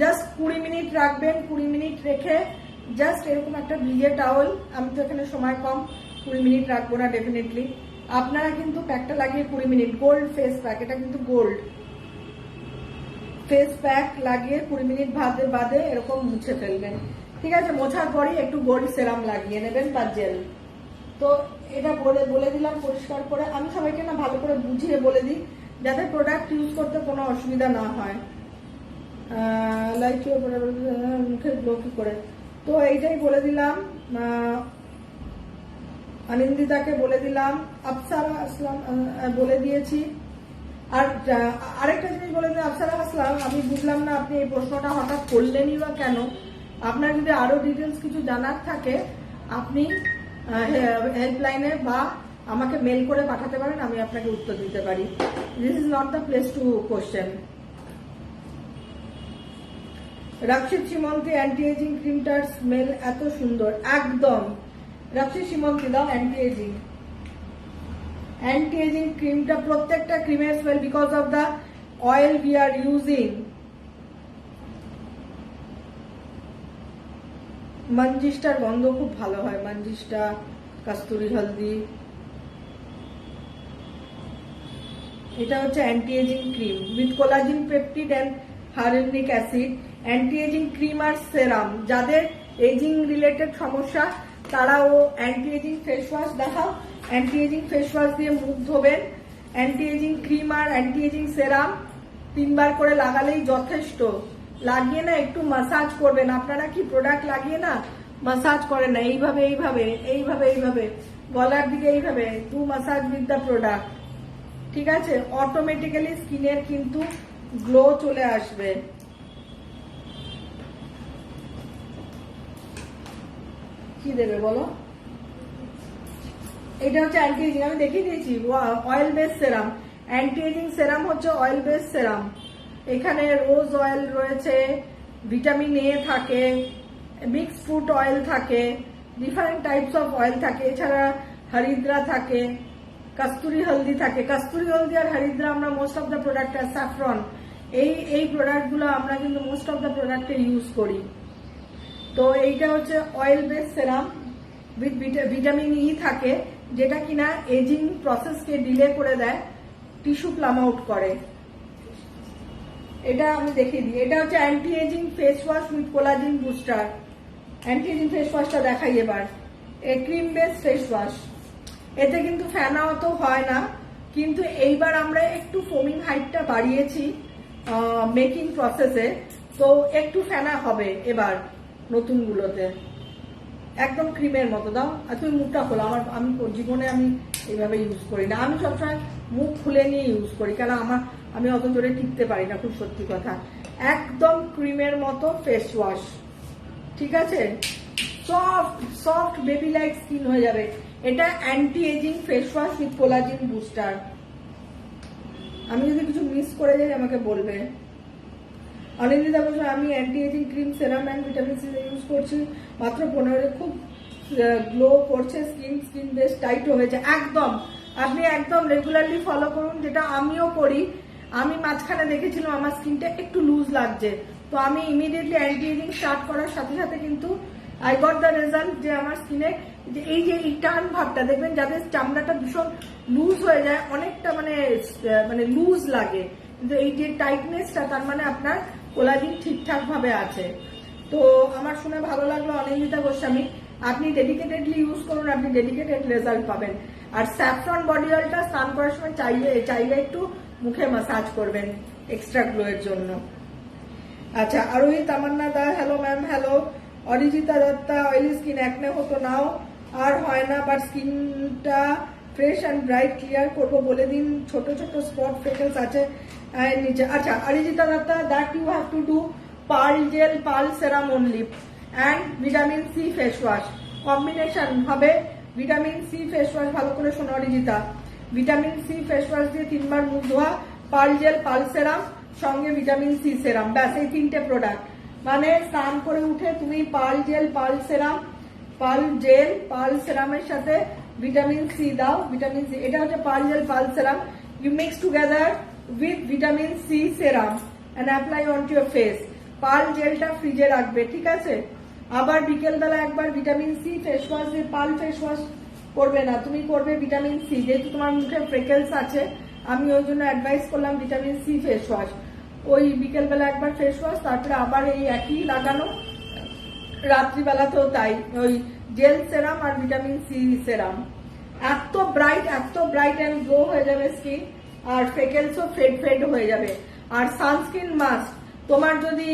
জাস্ট 20 মিনিট রাখবেন, 20 মিনিট রেখে জাস্ট এরকম একটা ভিজে টাওয়েল, আমি তো এখানে সময় কম, 20 মিনিট রাখবো না ডেফিনেটলি, আপনারা কিন্তু প্যাকটা লাগিয়ে 20 মিনিট, গোল্ড ফেস প্যাক, এটা কিন্তু গোল্ড ফেস প্যাক লাগিয়ে 20 মিনিট বাদে এরকম মুছে ফেলবেন, ঠিক আছে? মোছার পরই একটু গোল্ড সেরাম লাগিয়ে নেবেন বা জেল। তো এটা বলে দিলাম পরিষ্কার করে। আমি সবাইকে না ভালো করে বুঝিয়ে বলে দিই, যাতে প্রোডাক্ট ইউজ করতে কোনো অসুবিধা না হয়। লাইক মুখের গ্লো কি করে, তো এইটাই বলে দিলাম। আনন্দিতাকে বলে দিলাম, আফসারা আসলাম বলে দিয়েছি। আর আরেকটা জিনিস বলে দিন, আফসারা আসলাম, আমি বুঝলাম না আপনি এই প্রশ্নটা হঠাৎ করলেনই বা কেন। আপনার যদি আরো ডিটেলস কিছু জানার থাকে, আপনি হেল্পলাইনে বা আমাকে মেল করে পাঠাতে পারেন, আমি আপনাকে উত্তর দিতে পারি। This is not the place to question. Rakshit Simanti anti ageing ক্রিমটার স্মেল এত সুন্দর, একদম রাক্ষিত সীমন্তী দাও অ্যান্টি এজিং। অ্যান্টি এজিং ক্রিমটা, প্রত্যেকটা ক্রিমের smell because of the oil we are using. মঞ্জিষ্টার গন্ধ খুব ভালো হয়, মঞ্জিষ্টা, কস্তুরি হলদি। এটা হচ্ছে anti ageing cream with collagen peptide and hyaluronic acid. Anti ageing cream আর সেরাম, যাদের এজিং রিলেটেড সমস্যা তারাও অ্যান্টি এজিং ফেস ওয়াশ দেখাও, অ্যান্টি এজিং ফেস ওয়াশ দিয়ে মুখ ধোবেন। অ্যান্টি এজিং ক্রিম আর অ্যান্টি এজিং সেরাম 3 বার করে লাগালেই যথেষ্ট। লাগিয়ে না একটু মাসাজ করবেন। আপনারা কি প্রোডাক্ট লাগিয়ে না মাসাজ করেন না, এইভাবে এইভাবে এইভাবে এইভাবে গলার দিকে এইভাবে do massage with the product, ঠিক আছে? অটোমেটিক্যালি স্কিনের কিন্তু গ্লো চলে আসবে। কি দেবে বলো? এটা হচ্ছে অ্যান্টি এজিং, আমি দেখিয়ে দিয়েছি, oil base serum. Anti ageing সেরাম হচ্ছে অয়েল বেস সেরাম। এখানে রোজ অয়েল রয়েছে, ভিটামিন এ থাকে, মিক্স ফ্রুট অয়েল থাকে, ডিফারেন্ট টাইপস অফ অয়েল থাকে, এছাড়া হরিদ্রা থাকে, কস্তুরি হলদি থাকে। কস্তুরি হলদি আর হরিদ্রা আমরা মোস্ট অফ দ্য প্রোডাক্ট, আর স্যাফরন, এই প্রোডাক্টগুলো আমরা কিন্তু মোস্ট অফ দ্য প্রোডাক্টে ইউজ করি। তো এইটা হচ্ছে oil base serum with vitamin E থাকে, যেটা কিনা এজিং প্রসেসকে ডিলে করে দেয়, টিস্যু প্লাম আউট করে। এটা আমি দেখিয়ে দিই, এটা হচ্ছে anti ageing face wash with collagen booster. Anti ageing face ওয়াশটা দেখাই এবার। A cream base face wash, এতে কিন্তু ফেনা অত হয় না, কিন্তু এইবার আমরা একটু ফোমিং হাইটটা বাড়িয়েছি মেকিং প্রসেসে, তো একটু ফেনা হবে এবার নতুনগুলোতে। একদম ক্রিমের মতো। দাও আর তুমি মুখটা খোলো। আমি জীবনে আমি এইভাবে ইউজ করি না, আমি সবসময় মুখ খুলে নিয়ে ইউজ করি, কেন আমি অত জোরে টিকতে পারি না, খুব সত্যি কথা। একদম ক্রিমের মতো ফেস ওয়াশ, ঠিক আছে? সফট বেবি লাইক স্কিন হয়ে যাবে। এটা anti ageing face wash with collagen booster. আমি যদি কিছু মিস করে যাই আমাকে বলবে। অনিন্দিতা বলছে আমি anti ageing cream serum and vitamin C use করছি, মাত্র 15 খুব গ্লো করছে স্কিন বেশ টাইটও হয়েছে। একদম আপনি একদম রেগুলারলি ফলো করুন, যেটা আমিও করি। আমি মাঝখানে দেখেছিলাম আমার স্কিনটা একটু লুজ লাগছে, তো আমি ইমিডিয়েটলি অ্যান্টি এজিং স্টার্ট করার সাথে সাথে কিন্তু আই গট দ্য রেজাল্ট, যে আমার স্কিনে যে এই টার্ন ভাবটা দেখবেন, যাদের চামড়াটা ভীষণ লুজ হয়ে যায়, অনেকটা মানে লুজ লাগে, কিন্তু এই যে টাইটনেসটা, তার মানে আপনার কোলাজিন ঠিকঠাক ভাবে আছে। তো আমার শুনে ভালো লাগলো অনিন্দিতা গোস্বামী, আপনি ডেডিকেটেডলি ইউজ করুন, আপনি ডেডিকেটেড রেজাল্ট পাবেন। আর স্যাফরন বডি অয়েলটা স্নান করার সময় চাইলে একটু মুখে মাসাজ করবেন এক্সট্রা গ্লো এর জন্য। আচ্ছা, আরোহী তামান্না দা, hello ma'am. Hello Arijita Datta, oily skin acne হতো নাও আর হয় না, বাট স্কিনটা ফ্রেশ অ্যান্ড ব্রাইট ক্লিয়ার করবো বলে দিন, ছোট ছোট স্পট ফ্রেকলস আছে নিচে। আচ্ছা Arijita Datta, that you have to do pearl gel, pearl serum only and vitamin C face wash combination হবে। ভিটামিন সি ফেস ওয়াশ, ভালো করে শোনো Arijita, vitamin C face wash দিয়ে 3 বার মুখ ধোয়া, পার্ল জেল, পার্ল সেরাম, সঙ্গে ভিটামিন সি সেরাম, ব্যাস এই 3টে প্রোডাক্ট। মানে স্নান করে উঠে তুমি পার্ল জেল, পার্ল সেরামের সাথে ভিটামিন সি দাও, ভিটামিন সি, এটা হচ্ছে pearl gel, pearl serum, you mix together with vitamin C serum and apply on to your face. Pearl জেলটা ফ্রিজে রাখবে, ঠিক আছে? আবার বিকেলবেলা একবার ভিটামিন সি ফেস ওয়াশ দিয়ে, পার্ল ফেস ওয়াশ করবে না, তুমি করবে ভিটামিন সি, যেহেতু তোমার মুখে ফ্রেকেলস আছে, আমি ওই জন্য অ্যাডভাইস করলাম ভিটামিন সি ফেস ওয়াশ। ওই বিকেলবেলা একবার ফেস ওয়াশ, তারপরে আবার এই একই লাগানো, রাত্রিবেলাতেও তাই, ওই জেল সেরাম আর ভিটামিন সি সেরাম। এত ব্রাইট অ্যান্ড গ্লো হয়ে যাবে স্কিন, আর ফ্রেকেলসও ফেড হয়ে যাবে। আর সানস্ক্রিন মাস্ক, তোমার যদি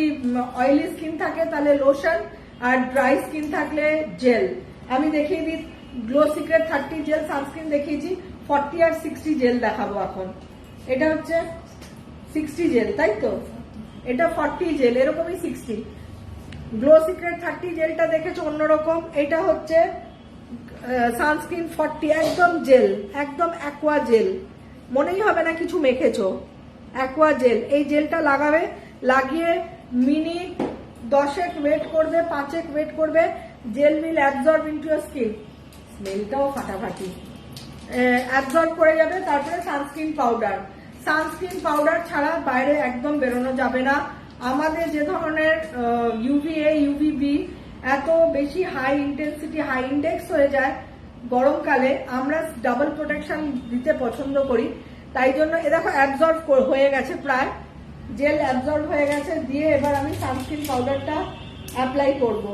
অয়েলি স্কিন থাকে তাহলে লোশন, আর ড্রাই স্কিন থাকলে জেল। আমি দেখিয়ে দিই, গ্লো সিক্রেট 30 জেল সানস্ক্রিন দেখিয়েছি, 40 আর 60 জেল দেখাবো এখন। এটা হচ্ছে 60 জেল, তাই তো? এটা 40 জেল, এরকমই 60। গ্লো সিক্রেট 30 জেলটা দেখেছো অন্যরকম, এটা হচ্ছে সানস্ক্রিন 40, একদম জেল, একদম অ্যাকোয়া জেল, মনেই হবে না কিছু মেখেছো, অ্যাকোয়া জেল। এই জেলটা লাগাবে, লাগিয়ে মিনিট 10 ওয়েট করবে, 5 ওয়েট করবে, gel will absorb into your skin. স্মেলটাও ফাটাফাটি, অ্যাবজর্ব করে যাবে। তারপরে সানস্ক্রিন পাউডার ছাড়া বাইরে একদম বেরোনো যাবে না। আমাদের যে ধরনের ইউভিএ ইউভিবি এত বেশি হাই ইন্টেন্সিটি, হাই ইন্ডেক্স হয়ে যায় গরমকালে, আমরা ডাবল প্রোটেকশন দিতে পছন্দ করি, তাই জন্য এ দেখো অ্যাবজর্ব হয়ে গেছে, প্রায় জেল অ্যাবজর্ব হয়ে গেছে। দিয়ে এবার আমি সানস্ক্রিন পাউডারটা অ্যাপ্লাই করব।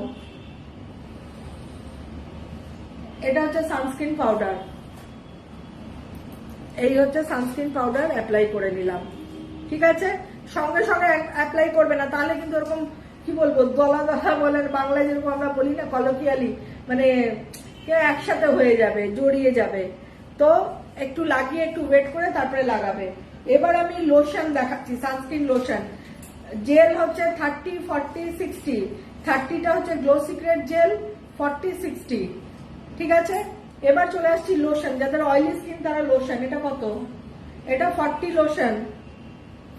এটা হচ্ছে সানস্ক্রিন পাউডার, এই হচ্ছে সানস্ক্রিন পাউডার, অ্যাপ্লাই করে নিলাম, ঠিক আছে? সঙ্গে সঙ্গে অ্যাপ্লাই করবে না, তাহলে কিন্তু এরকম কি বলবো, দলা দলা বলে বাংলায় যেরকম আমরা বলি না কলকিয়ালি, মানে একসাথে হয়ে যাবে, জড়িয়ে যাবে। তো একটু লাগিয়ে একটু ওয়েট করে তারপরে লাগাবে। এবার আমি লোশন দেখাচ্ছি, সানস্ক্রিন লোশন। জেল হচ্ছে 30, 40, 60। 30টা হচ্ছে গ্লো সিক্রেট জেল, 40, 60, ঠিক আছে? এবার চলে আসছি লোশন, যাদের অয়েলি স্কিন তারা লোশন। এটা কত? এটা 40 লোশন,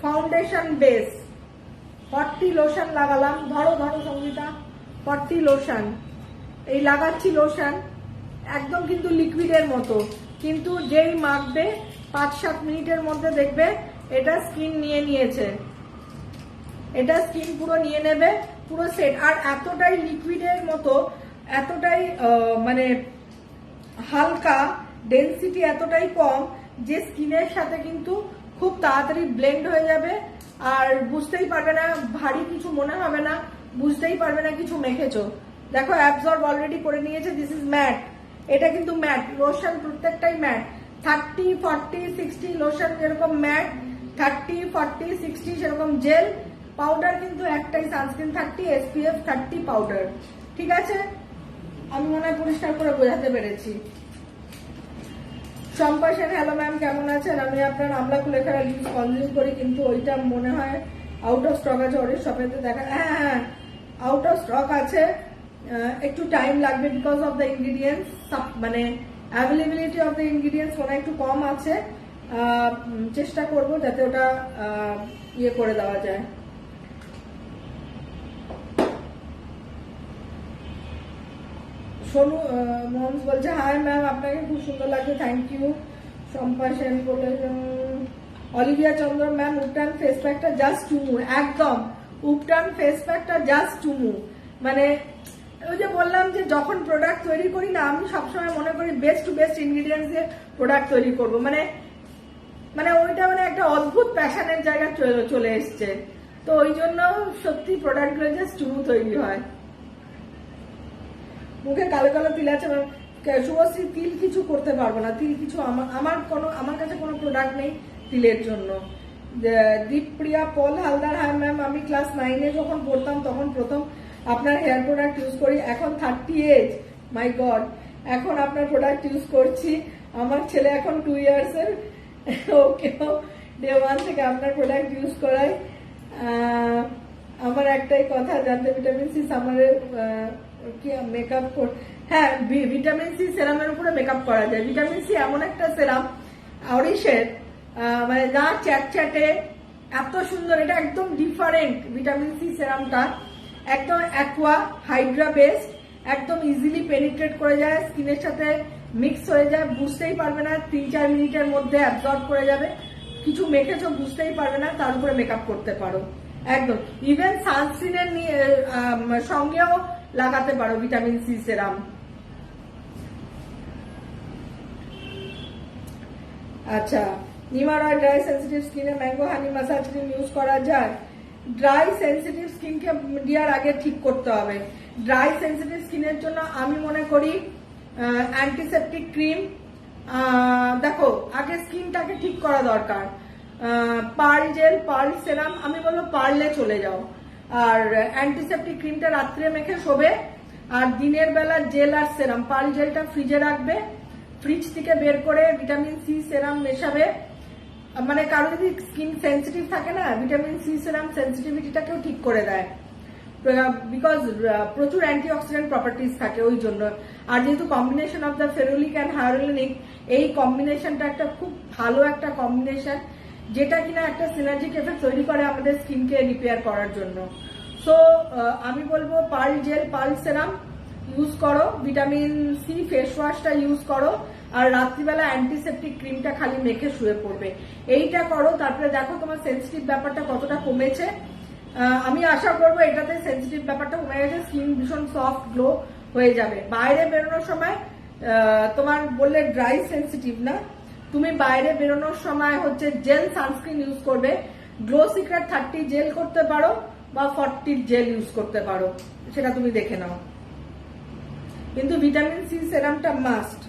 ফাউন্ডেশন বেস 40 লোশন লাগালাম। ধরো সঙ্গীতা, 40 লোশন, এই লাগাচ্ছি লোশন, একদম কিন্তু লিকুইডের মতো, কিন্তু যেই মাখবে 5-7 মিনিটের মধ্যে দেখবে এটা স্কিন নিয়ে নিয়েছে, এটা স্কিন পুরো নিয়ে নেবে, পুরো সেট। আর এতটাই লিকুইডের মতো, এতটাই মানে হালকা, ডেনসিটি এতটাই কম যে স্কিনের সাথে কিন্তু খুব তাড়াতাড়ি ব্লেন্ড হয়ে যাবে, আর বুঝতেই পারবে না, ভারী কিছু মনে হবে না, বুঝতেই পারবে না কিছু মেখেছো। দেখো অ্যাবজর্ব অলরেডি করে নিয়েছে, দিস ইজ ম্যাট, এটা কিন্তু ম্যাট লোশন, প্রত্যেকটাই ম্যাট। 30, 40, 60 লোশন যেরকম ম্যাট, 30, 40, 60 সেরকম জেল, পাউডার কিন্তু একটাই, সানস্ক্রিন 30, SPF 30 পাউডার। ঠিক আছে, আমি মনে হয় পরিষ্কার করে বোঝাতে পেরেছি। শম্পা সেন, হ্যালো ম্যাম, কেমন আছেন? আমি আপনার আমলা কুলেখাড়া লিপস কনজিউম করি, কিন্তু ওইটা মনে হয় আউট অফ স্টক আছে, ওর শপেতে দেখা। হ্যাঁ, আউট অফ স্টক আছে, একটু টাইম লাগবে বিকজ অফ দ্য ইনগ্রিডিয়েন্টস, মানে অ্যাভেলেবিলিটি অফ দ্য ইনগ্রিডিয়েন্টস মনে একটু কম আছে। চেষ্টা করব যাতে ওটা ইয়ে করে দেওয়া যায়। সোনু মোহন বলছে হাই ম্যাম, আপনাকে খুব সুন্দর লাগছে, থ্যাংক ইউ। শম্পা সেন বলে, অলিভিয়া চন্দ্র ম্যাম, উপটান ফেস প্যাকটা জাস্ট চুমু, একদম উপটান ফেস প্যাকটা জাস্ট চুমু। মানে ওই যে বললাম যে যখন প্রোডাক্ট তৈরি করি না, আমি সবসময় মনে করি বেস্ট টু বেস্ট ইনগ্রিডিয়েন্টস দিয়ে প্রোডাক্ট তৈরি করবো, মানে ওইটা মানে একটা অদ্ভুত প্যাশনের জায়গা চলে এসছে, তো ওই জন্য সত্যি প্রোডাক্টগুলো জাস্ট চুমু তৈরি হয়। মুখে কালো কালো তিল আছে, শুভশ্রী তিল কিছু করতে পারবো না, তিল কিছু আমার কাছে কোনো প্রোডাক্ট নেই তিলের জন্য। দীপপ্রিয়া পল হালদার, হাই ম্যাম, আমি ক্লাস 9-এ যখন পড়তাম তখন প্রথম আপনার হেয়ার প্রোডাক্ট ইউজ করি, এখন 30 এজ, মাই গড, এখন আপনার প্রোডাক্ট ইউজ করছি। আমার ছেলে এখন 2 ইয়ার্সের, ওকেও ডে 1 থেকে আপনার প্রোডাক্ট ইউজ করাই। আমার একটাই কথা জানতে, ভিটামিন সি সামারের কি মেকআপ, হ্যাঁ ভিটামিন সি সেরামের উপরে মেকআপ করা যায়। ভিটামিন সি এমন একটা সেরাম, অরিশের, মানে যা চ্যাটচ্যাটে এত সুন্দর, এটা একদম ডিফারেন্ট ভিটামিন সি সেরামটা, একদম অ্যাকোয়া হাইড্রা বেসড, একদম ইজিলি পেনিট্রেট করে যায়, স্কিনের সাথে মিক্স হয়ে যায়, বুঝতেই পারবে না, 3-4 মিনিটের মধ্যে অ্যাবজর্ব করে যাবে, কিছু মেখেছো বুঝতেই পারবে না, তার উপরে মেকআপ করতে পারো একদম। ইভেন সানস্ক্রিনের সঙ্গেও লাগাতে পারো ভিটামিন সি সেরাম। আচ্ছা, নিমারা ড্রাই সেন্সিটিভ স্কিনে mango honey massage cream use করা যায়? ড্রাই সেন্সিটিভ স্কিনকে দেওয়ার আগে ঠিক করতে হবে। ড্রাই সেন্সিটিভ স্কিনের জন্য আমি মনে করি অ্যান্টিসেপটিক ক্রিম, দেখো আগে স্কিনটাকে ঠিক করা দরকার। পার্ল জেল, পার্ল সেরাম, আমি বলবো পার্লে চলে যাও, আর অ্যান্টিসেপটিক ক্রিমটা রাত্রে মেখে শোবে, আর দিনের বেলা জেল আর সেরাম, পার্ল জেলটা ফ্রিজে রাখবে, ফ্রিজ থেকে বের করে ভিটামিন সি সেরাম মেশাবে। মানে কারো যদি স্কিন সেন্সিটিভ থাকে না, ভিটামিন সি সেরাম সেন্সিটিভিটিটাকেও ঠিক করে দেয়, বিকজ প্রচুর অ্যান্টিঅক্সিডেন্ট প্রপার্টিজ থাকে ওই জন্য। আর যেহেতু combination of the ferulic and hyaluronic, এই কম্বিনেশনটা একটা খুব ভালো একটা কম্বিনেশন, যেটা কিনা একটা সিনার্জিক এফেক্ট তৈরি করে আমাদের স্কিনকে রিপেয়ার করার জন্য। সো আমি বলবো pearl gel, pearl serum use করো, ভিটামিন সি ফেস ওয়াশটা ইউজ করো, আর রাত্রিবেলা অ্যান্টিসেপটিক ক্রিমটা খালি মেখে শুয়ে পড়বে, এইটা করো। তারপরে দেখো তোমার সেন্সিটিভ ব্যাপারটা কতটা কমেছে। আমি আশা করবো এটাতে সেন্সিটিভ ব্যাপারটা কমে গেছে, স্কিন ভীষণ সফট গ্লো হয়ে যাবে। বাইরে বেরোনোর সময় তোমার বললে ড্রাই সেন্সিটিভ না, তুমি বাইরে বেরোনোর সময় হচ্ছে জেল সানস্ক্রিন ইউজ করবে, গ্লো সিক্রেট 30 জেল করতে পারো বা 40 জেল ইউজ করতে পারো, সেটা তুমি দেখে নাও। কিন্তু ভিটামিন সি সেরামটা মাস্ট,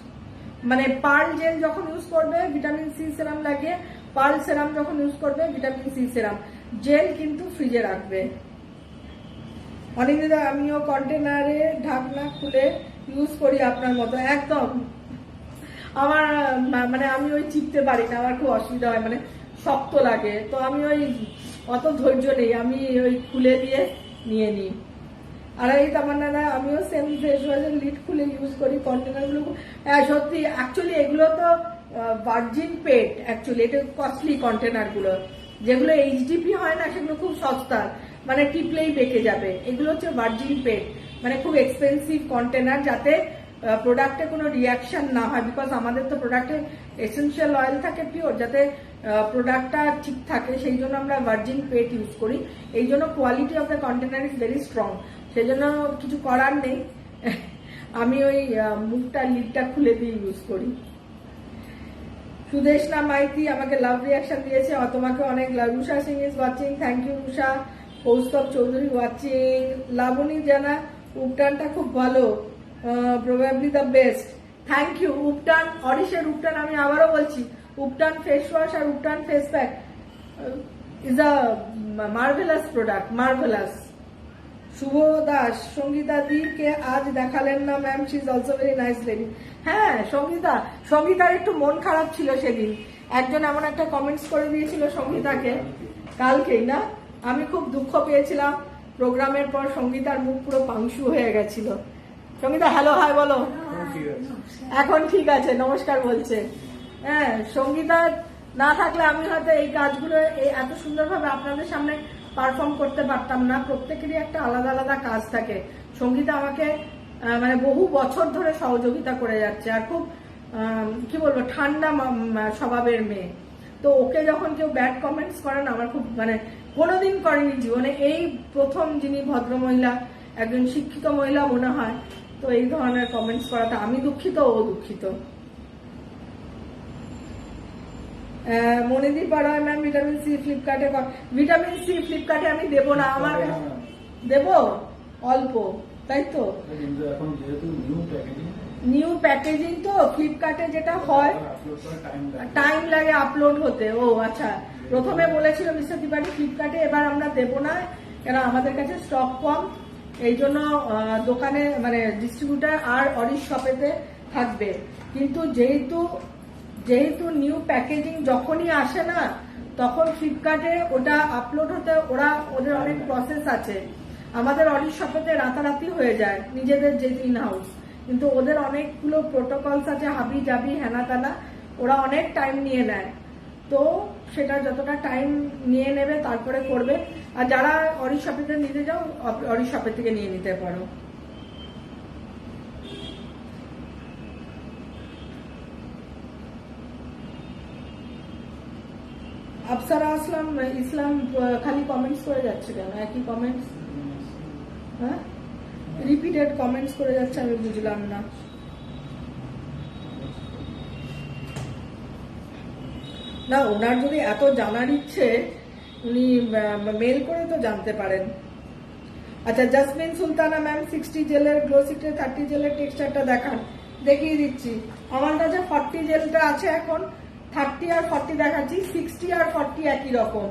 মানে পার্ল জেল যখন ইউজ করবে ভিটামিন সি সেরাম লাগিয়ে, পার্ল সেরাম যখন ইউজ করবে ভিটামিন সি সেরাম, জেল কিন্তু ফ্রিজে রাখবে। অনেকদিন আমিও কন্টেনারে ঢাকনা খুলে ইউজ করি আপনার মতো, একদম। আমার মানে আমি ওই চিপতে পারি না, আমার খুব অসুবিধা হয়, মানে শক্ত লাগে, তো আমি ওই অত ধৈর্য নেই, আমি ওই খুলে দিয়ে নিয়ে নিই। আর এই তামান্না, আমিও সেম ফেস ওয়াশের লিড খুলে ইউজ করি কন্টেনার গুলো। সত্যি অ্যাকচুয়ালি এগুলো তো ভার্জিন পেট, অ্যাকচুয়ালি এটা কস্টলি কন্টেনার গুলো, যেগুলো এইচডিপি হয় না সেগুলো খুব সস্তা, মানে টিপলেই বেঁকে যাবে, এগুলো হচ্ছে ভার্জিন পেট। মানে খুব এক্সপেন্সিভ কন্টেনার, যাতে প্রোডাক্টে কোনো রিয়াকশন না হয়, বিকজ আমাদের তো প্রোডাক্টে এসেনশিয়াল অয়েল থাকে পিওর, যাতে প্রোডাক্টটা ঠিক থাকে, সেই জন্য আমরা ভার্জিন পেট ইউজ করি। এই জন্য quality of the container is very strong, সেই জন্য কিছু করার নেই, আমি ওই মুখটা লিডটা খুলে দিয়ে ইউজ করি। সুদেশনা মাইতি আমাকে লাভ রিয়াকশন দিয়েছে, তোমাকে অনেক love. Rusha Singh is watching, thank you Rusha. Kaustav Chowdhury watching. Labani Jana উপটানটা খুব ভালো, probably the best, thank you. উপটান, অরিশের উপটান, আমি আবারও বলছি, উপটান ফেস ওয়াশ আর উপটান face pack is a marvellous product, marvellous. Shubho Das, Sangeeta দিকে আজ দেখালেন না ma'am, she is also very nice lady. হ্যাঁ সঙ্গীতার একটু মন খারাপ ছিল সেদিন, একজন এমন একটা কমেন্টস করে দিয়েছিল সঙ্গীতাকে, কালকেই না, আমি খুব দুঃখ পেয়েছিলাম। প্রোগ্রামের পর সঙ্গীতার মুখ পুরো পাংশু হয়ে গেছিল। সঙ্গীতা হ্যালো হাই বলো। এখন ঠিক আছে, নমস্কার বলছে। হ্যাঁ, সঙ্গীতা না থাকলে আমি হয়তো এই কাজগুলো এত সুন্দরভাবে আপনাদের সামনে পারফর্ম করতে পারতাম না। প্রত্যেকেরই একটা আলাদা আলাদা কাজ থাকে। সঙ্গীতা আমাকে মানে বহু বছর ধরে সহযোগিতা করে যাচ্ছে, আর খুব কি বলবো ঠান্ডা স্বভাবের মেয়ে। তো ওকে যখন কেউ ব্যাড কমেন্টস করেন, আমার খুব মানে কোনোদিন করেনি জীবনে, এই প্রথম যিনি ভদ্রমহিলা, একজন শিক্ষিত মহিলা মনে হয়, তো এই ধরনের কমেন্টস করাতে আমি দুঃখিত, ও দুঃখিত। মনিদীপ পাড়ায় ম্যাম, ভিটামিন সি ফ্লিপকার্টে, ভিটামিন সি ফ্লিপকার্টে আমি দেবো না, আমার দেবো অল্প, তাই তো। এখন যেহেতু নিউ প্যাকেজিং তো ফ্লিপকার্টে যেটা হয়, টাইম লাগে আপলোড হতে। ও আচ্ছা, প্রথমে বলেছিল মিস্টার ত্রিপাঠী ফ্লিপকার্টে, এবার আমরা দেবো না, কেন আমাদের কাছে স্টক কম, এই জন্য দোকানে মানে ডিস্ট্রিবিউটার আর অরিশ শপেতে থাকবে। কিন্তু যেহেতু নিউ প্যাকেজিং যখনই আসে না, তখন ফ্লিপকার্টে ওটা আপলোড হতে ওদের অনেক প্রসেস আছে। আমাদের অরিশ শপেতে রাতারাতি হয়ে যায়, নিজেদের যে ইন হাউস, কিন্তু ওদের অনেকগুলো প্রোটোকলস আছে, হাবি জাবি হেনা তানা, ওরা অনেক টাইম নিয়ে নেয়। তো সেটা যতটা টাইম নিয়ে নেবে তারপরে করবে। আর যারা অরিশ শপেতে নিতে যাও, অরিশ শপের থেকে নিয়ে নিতে পারো। আফসারা ইসলাম খালি কমেন্টস করে যাচ্ছে কেন, একই কমেন্টস, হ্যাঁ রিপিটেড কমেন্টস করে যাচ্ছে, আমি বুঝলাম না। না, ওনার যদি এত জানার ইচ্ছে, উনি মেল করে তো জানতে পারেন। আচ্ছা, জাসমিন সুলতানা ম্যাম, 60 জেলের গ্লো সিক্রেট 30 জেলের টেক্সচারটা দেখান। দেখিয়ে দিচ্ছি, আমার কাছে 40 জেলটা আছে এখন, 30 আর 40 দেখাচ্ছি, 60 আর 40 একই রকম।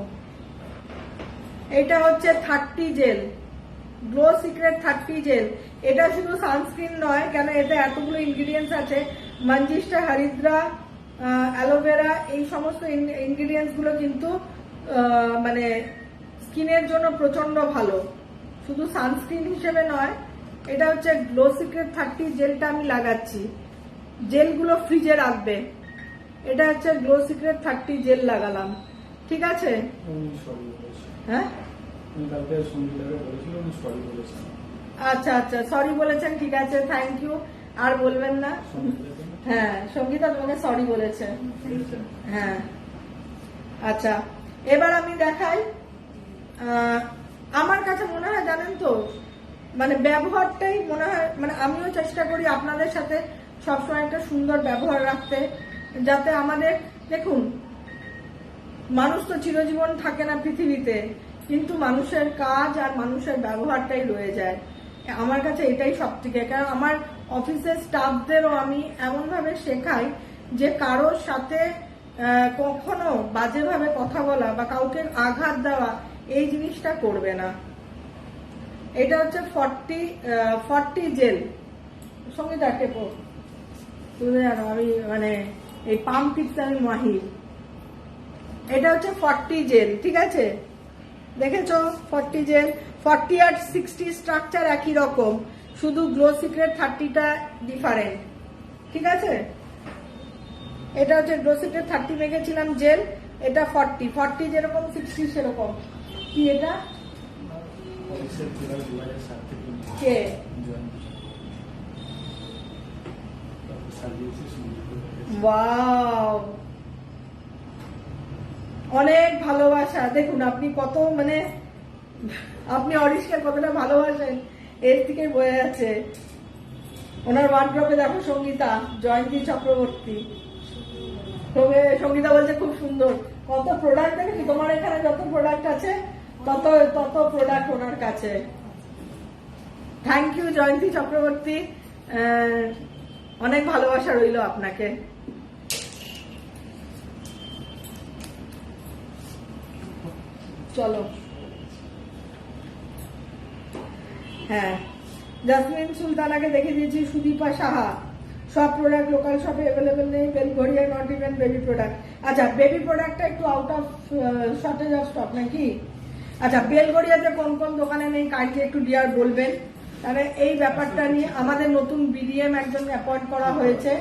এটা হচ্ছে 30 জেল, গ্লো সিক্রেট 30 জেল। এটা শুধু সানস্ক্রিন নয়, কেন এতে এতগুলো ইনগ্রিডিয়েন্টস আছে, মঞ্জিষ্টা, হরিদ্রা, অ্যালোভেরা, এই সমস্ত ইনগ্রিডিয়েন্টস গুলো কিন্তু মানে স্কিনের জন্য প্রচন্ড ভালো, শুধু সানস্ক্রিন হিসেবে নয়। এটা হচ্ছে গ্লো সিক্রেট 30 জেলটা আমি লাগাচ্ছি, জেলগুলো ফ্রিজে রাখবে। এটা হচ্ছে গ্লো সিক্রেট 30 জেল লাগালাম, ঠিক আছে। হ্যাঁ আচ্ছা আচ্ছা, সরি বলেছেন, ঠিক আছে, থ্যাংক ইউ, আর বলবেন না। হ্যাঁ, সঙ্গীতা তোমাকে সরি বলেছে। হ্যাঁ আচ্ছা, এবার আমি দেখাই। আমার কাছে মনে হয় জানেন তো, মানে ব্যবহারটাই মনে হয়, মানে আমিও চেষ্টা করি আপনাদের সাথে সবসময় একটা সুন্দর ব্যবহার রাখতে, যাতে আমাদের, দেখুন মানুষ তো চিরজীবন থাকে না পৃথিবীতে, কিন্তু মানুষের কাজ আর মানুষের ব্যবহারটাই রয়ে যায়। আমার কাছে এটাই সব থেকে, কারণ আমার অফিসের স্টাফদেরও আমি এমন ভাবে শেখাই যে কারোর সাথে কখনো বাজেভাবে কথা বলা বা কাউকে আঘাত দেওয়া, এই জিনিসটা করবে না। এটা হচ্ছে 40 জেল। সঙ্গীতা টেপো, তুমি জানো আমি মানে এই পাম্প টিপস আমি মাহির। এটা হচ্ছে 40 জেল, ঠিক আছে, দেখেছো 40 জেল। 40 আর 60 স্ট্রাকচার একই রকম, শুধু গ্লো সিক্রেট 30টা ডিফারেন্ট, ঠিক আছে। এটা হচ্ছে গ্লো সিক্রেট 30 মেখেছিলাম জেল, এটা 40 যেরকম 60 সেরকম। কি এটা কে সাজিয়েছি সুন্দর করে। ওয়াও, অনেক ভালোবাসা। দেখুন আপনি কত মানে আপনি অরিশকে কতটা ভালোবাসেন এর থেকে বয়ে আছে। ওনার ওয়ার্ড্রপে দেখো সঙ্গীতা, জয়ন্তী চক্রবর্তী। তবে সঙ্গীতা বলছে খুব সুন্দর। কত প্রোডাক্ট দেখেছি, তোমার এখানে যত প্রোডাক্ট আছে তত তত প্রোডাক্ট ওনার কাছে। থ্যাংক ইউ জয়ন্তী চক্রবর্তী, অনেক ভালোবাসা রইল আপনাকে। চলো, হ্যাঁ, জাসমিন সুলতানাকে দেখে দিয়েছি। সুদীপা সাহা, সব প্রোডাক্ট লোকাল শপে অ্যাভেলেবেল নেই। Belgharia not even baby product. আচ্ছা, বেবি প্রোডাক্টটা একটু out of shortage of stock নাকি? আচ্ছা, বেলঘরিয়াতে কোন কোন দোকানে নেই কাইন্ডলি একটু ডিয়ার বলবেন। তাহলে এই ব্যাপারটা নিয়ে আমাদের নতুন বিডিএম একজন অ্যাপয়েন্ট করা হয়েছে,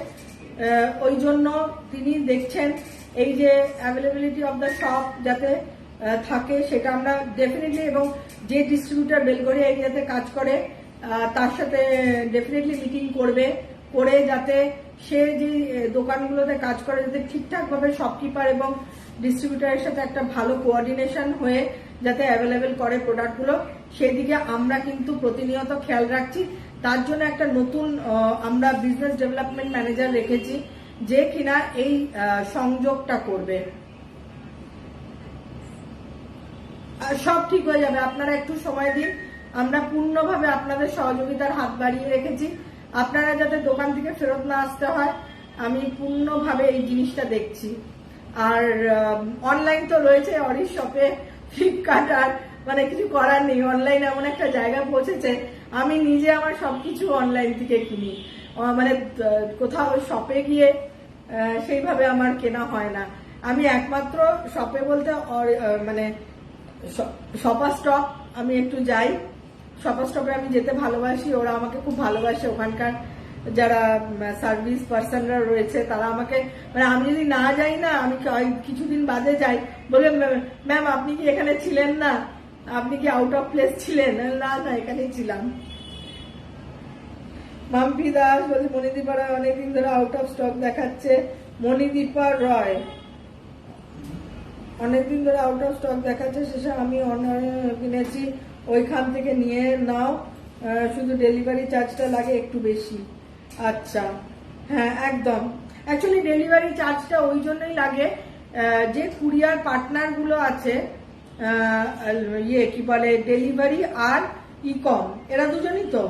ওই জন্য তিনি দেখছেন এই যে অ্যাভেলেবিলিটি অফ দ্য শপ যাতে থাকে সেটা আমরা ডেফিনেটলি, এবং যে ডিস্ট্রিবিউটার বেলঘরিয়া এরিয়াতে কাজ করে তার সাথে ডেফিনেটলি মিটিং করবে, করে যাতে সে যে দোকানগুলোতে কাজ করে যাতে ঠিকঠাকভাবে শপকিপার এবং ডিস্ট্রিবিউটারের সাথে একটা ভালো কোঅর্ডিনেশন হয়ে যাতে অ্যাভেলেবেল করে প্রোডাক্টগুলো, সেদিকে আমরা কিন্তু প্রতিনিয়ত খেয়াল রাখছি। তার জন্য একটা নতুন আমরা বিজনেস ডেভেলপমেন্ট ম্যানেজার রেখেছি যে কিনা এই সংযোগটা করবে। সব ঠিক হয়ে যাবে, আপনারা একটু সময় দিন। আমরা পূর্ণভাবে আপনাদের সহযোগিতার হাত বাড়িয়ে রেখেছি। আপনারা যাতে দোকান থেকে ফেরত না আসতে হয়, আমি পূর্ণভাবে এই জিনিসটা দেখছি। আর অনলাইন তো রয়েছে অরিশ শপে, ফ্লিপকার্ট, আর মানে কিছু করার নেই। অনলাইন এমন একটা জায়গায় পৌঁছেছে, আমি নিজে আমার সবকিছু অনলাইন থেকে কিনি। মানে কোথাও শপে গিয়ে সেইভাবে আমার কেনা হয় না। আমি একমাত্র শপে বলতে মানে শপা স্টপ আমি একটু যাই। শপা স্টপে আমি যেতে ভালোবাসি, ওরা আমাকে খুব ভালোবাসে। ওখানকার যারা সার্ভিস পার্সনরা রয়েছে তারা আমাকে, মানে আমি যদি না যাই না, আমি কিছুদিন বাদে যাই, বলে ম্যাম আপনি কি এখানে ছিলেন না, আপনি কি আউট অফ প্লেস ছিলেন? না না, এখানেই ছিলাম। মাম্পি দাস বলছে মণিদীপা রয় অনেকদিন ধরে আউট অফ স্টক দেখাচ্ছে। মণিদীপা রয় অনেকদিন ধরে আউট অফ স্টক দেখাচ্ছে, শেষে আমি কিনেছি, ওইখান থেকে নিয়ে নাও, শুধু ডেলিভারি চার্জটা লাগে একটু বেশি। আচ্ছা, হ্যাঁ একদম। অ্যাকচুয়ালি ডেলিভারি চার্জটা ওই জন্যই লাগে, যে কুরিয়ার পার্টনার গুলো আছে, ইয়ে কি বলে ডেলিভারি আর ইকম, এরা দুজনই তো,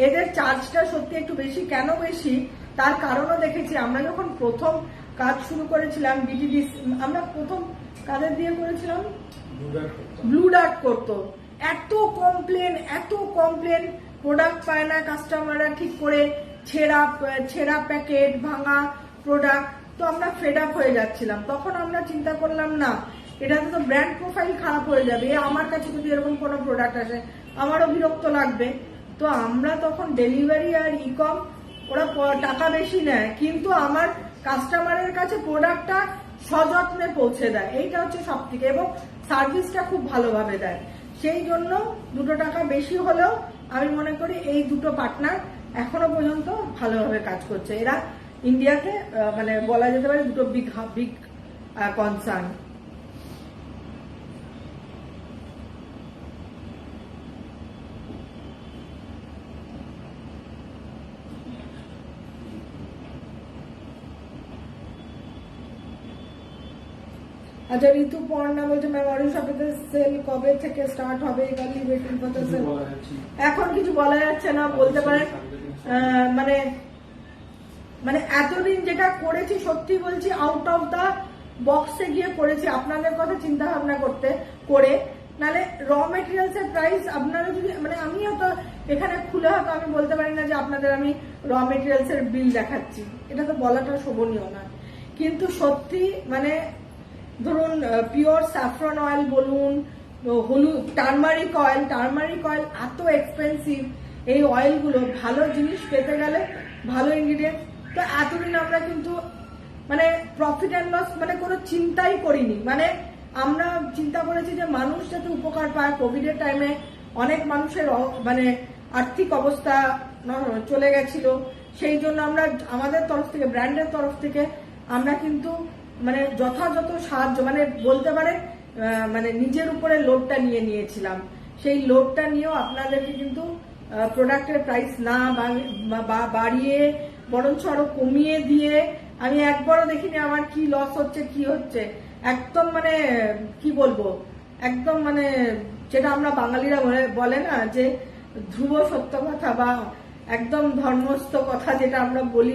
এদের চার্জটা সত্যি একটু বেশি। কেন বেশি তার কারণও দেখেছি। আমরা যখন প্রথম কাজ শুরু করেছিলাম বিটিডি, আমরা প্রথম কাদের দিয়ে করেছিলাম, ব্লু ডার্ট করতো। এত কমপ্লেন, প্রোডাক্ট পায় না কাস্টমাররা ঠিক করে, ছেঁড়া প্যাকেট, ভাঙা প্রোডাক্ট, তো আমরা ফেড আপ হয়ে যাচ্ছিলাম। তখন আমরা চিন্তা করলাম না, এটাতে তো ব্র্যান্ড প্রোফাইল খারাপ হয়ে যাবে, আমার কাছে যদি এরকম কোনো প্রোডাক্ট আসে আমারও বিরক্ত লাগবে। তো আমরা তখন ডেলিভারি আর ইকম, ওরা টাকা বেশি নেয় কিন্তু আমার কাস্টমারের কাছে প্রোডাক্টটা সযত্নে পৌঁছে দেয়, এইটা হচ্ছে সব থেকে, এবং সার্ভিসটা খুব ভালোভাবে দেয়। সেই জন্য 2 টাকা বেশি হলেও আমি মনে করি এই দুটো পার্টনার এখনো পর্যন্ত ভালোভাবে কাজ করছে। এরা ইন্ডিয়াতে মানে বলা যেতে পারে দুটো বিগ কনসার্ন। আচ্ছা, ঋতু পর্ণা বলছে ম্যাম অরিশ শপেতে সেল কবে থেকে স্টার্ট হবে? এখন কিছু বলা যাচ্ছে না, বলতে পারেন মানে এতদিন যেটা করেছি সত্যি বলছি আউট অফ দা বক্সে গিয়ে করেছি, আপনাদের কথা চিন্তা ভাবনা করে। নালে র মেটেরিয়ালস এর প্রাইস আপনারা যদি, মানে আমিও তো এখানে খুলে হয়তো আমি বলতে পারি না যে আপনাদের আমি র মেটেরিয়ালস এর বিল দেখাচ্ছি, এটা তো বলাটা শোভনীয় না। কিন্তু সত্যি মানে ধরুন পিওর স্যাফরন অয়েল বলুন, হলুদ টার্মারিক অয়েল এত এক্সপেন্সিভ, এই অয়েলগুলো ভালো জিনিস পেতে গেলে ভালো ইনগ্রিডিয়েন্ট। তো এতদিন আমরা কিন্তু মানে প্রফিট অ্যান্ড লস মানে কোনো চিন্তাই করিনি, মানে আমরা চিন্তা করেছি যে মানুষ যাতে উপকার পায়। কোভিডের টাইমে অনেক মানুষের মানে আর্থিক অবস্থা চলে গেছিল, সেই জন্য আমরা আমাদের তরফ থেকে, ব্র্যান্ডের তরফ থেকে আমরা কিন্তু মানে যথাযথ সাহায্য, মানে বলতে পারেন মানে নিজের উপরে লোডটা নিয়েছিলাম। সেই লোডটা নিয়েও আপনাদেরকে কিন্তু প্রোডাক্টের প্রাইস না বাড়িয়ে বরঞ্চ আরো কমিয়ে দিয়ে, আমি একবারও দেখিনি আমার কি লস হচ্ছে কি হচ্ছে। একদম মানে কি বলবো, একদম মানে যেটা আমরা বাঙালিরা বলে না যে ধ্রুব সত্য কথা বা একদম ধর্মস্থ কথা যেটা আমরা বলি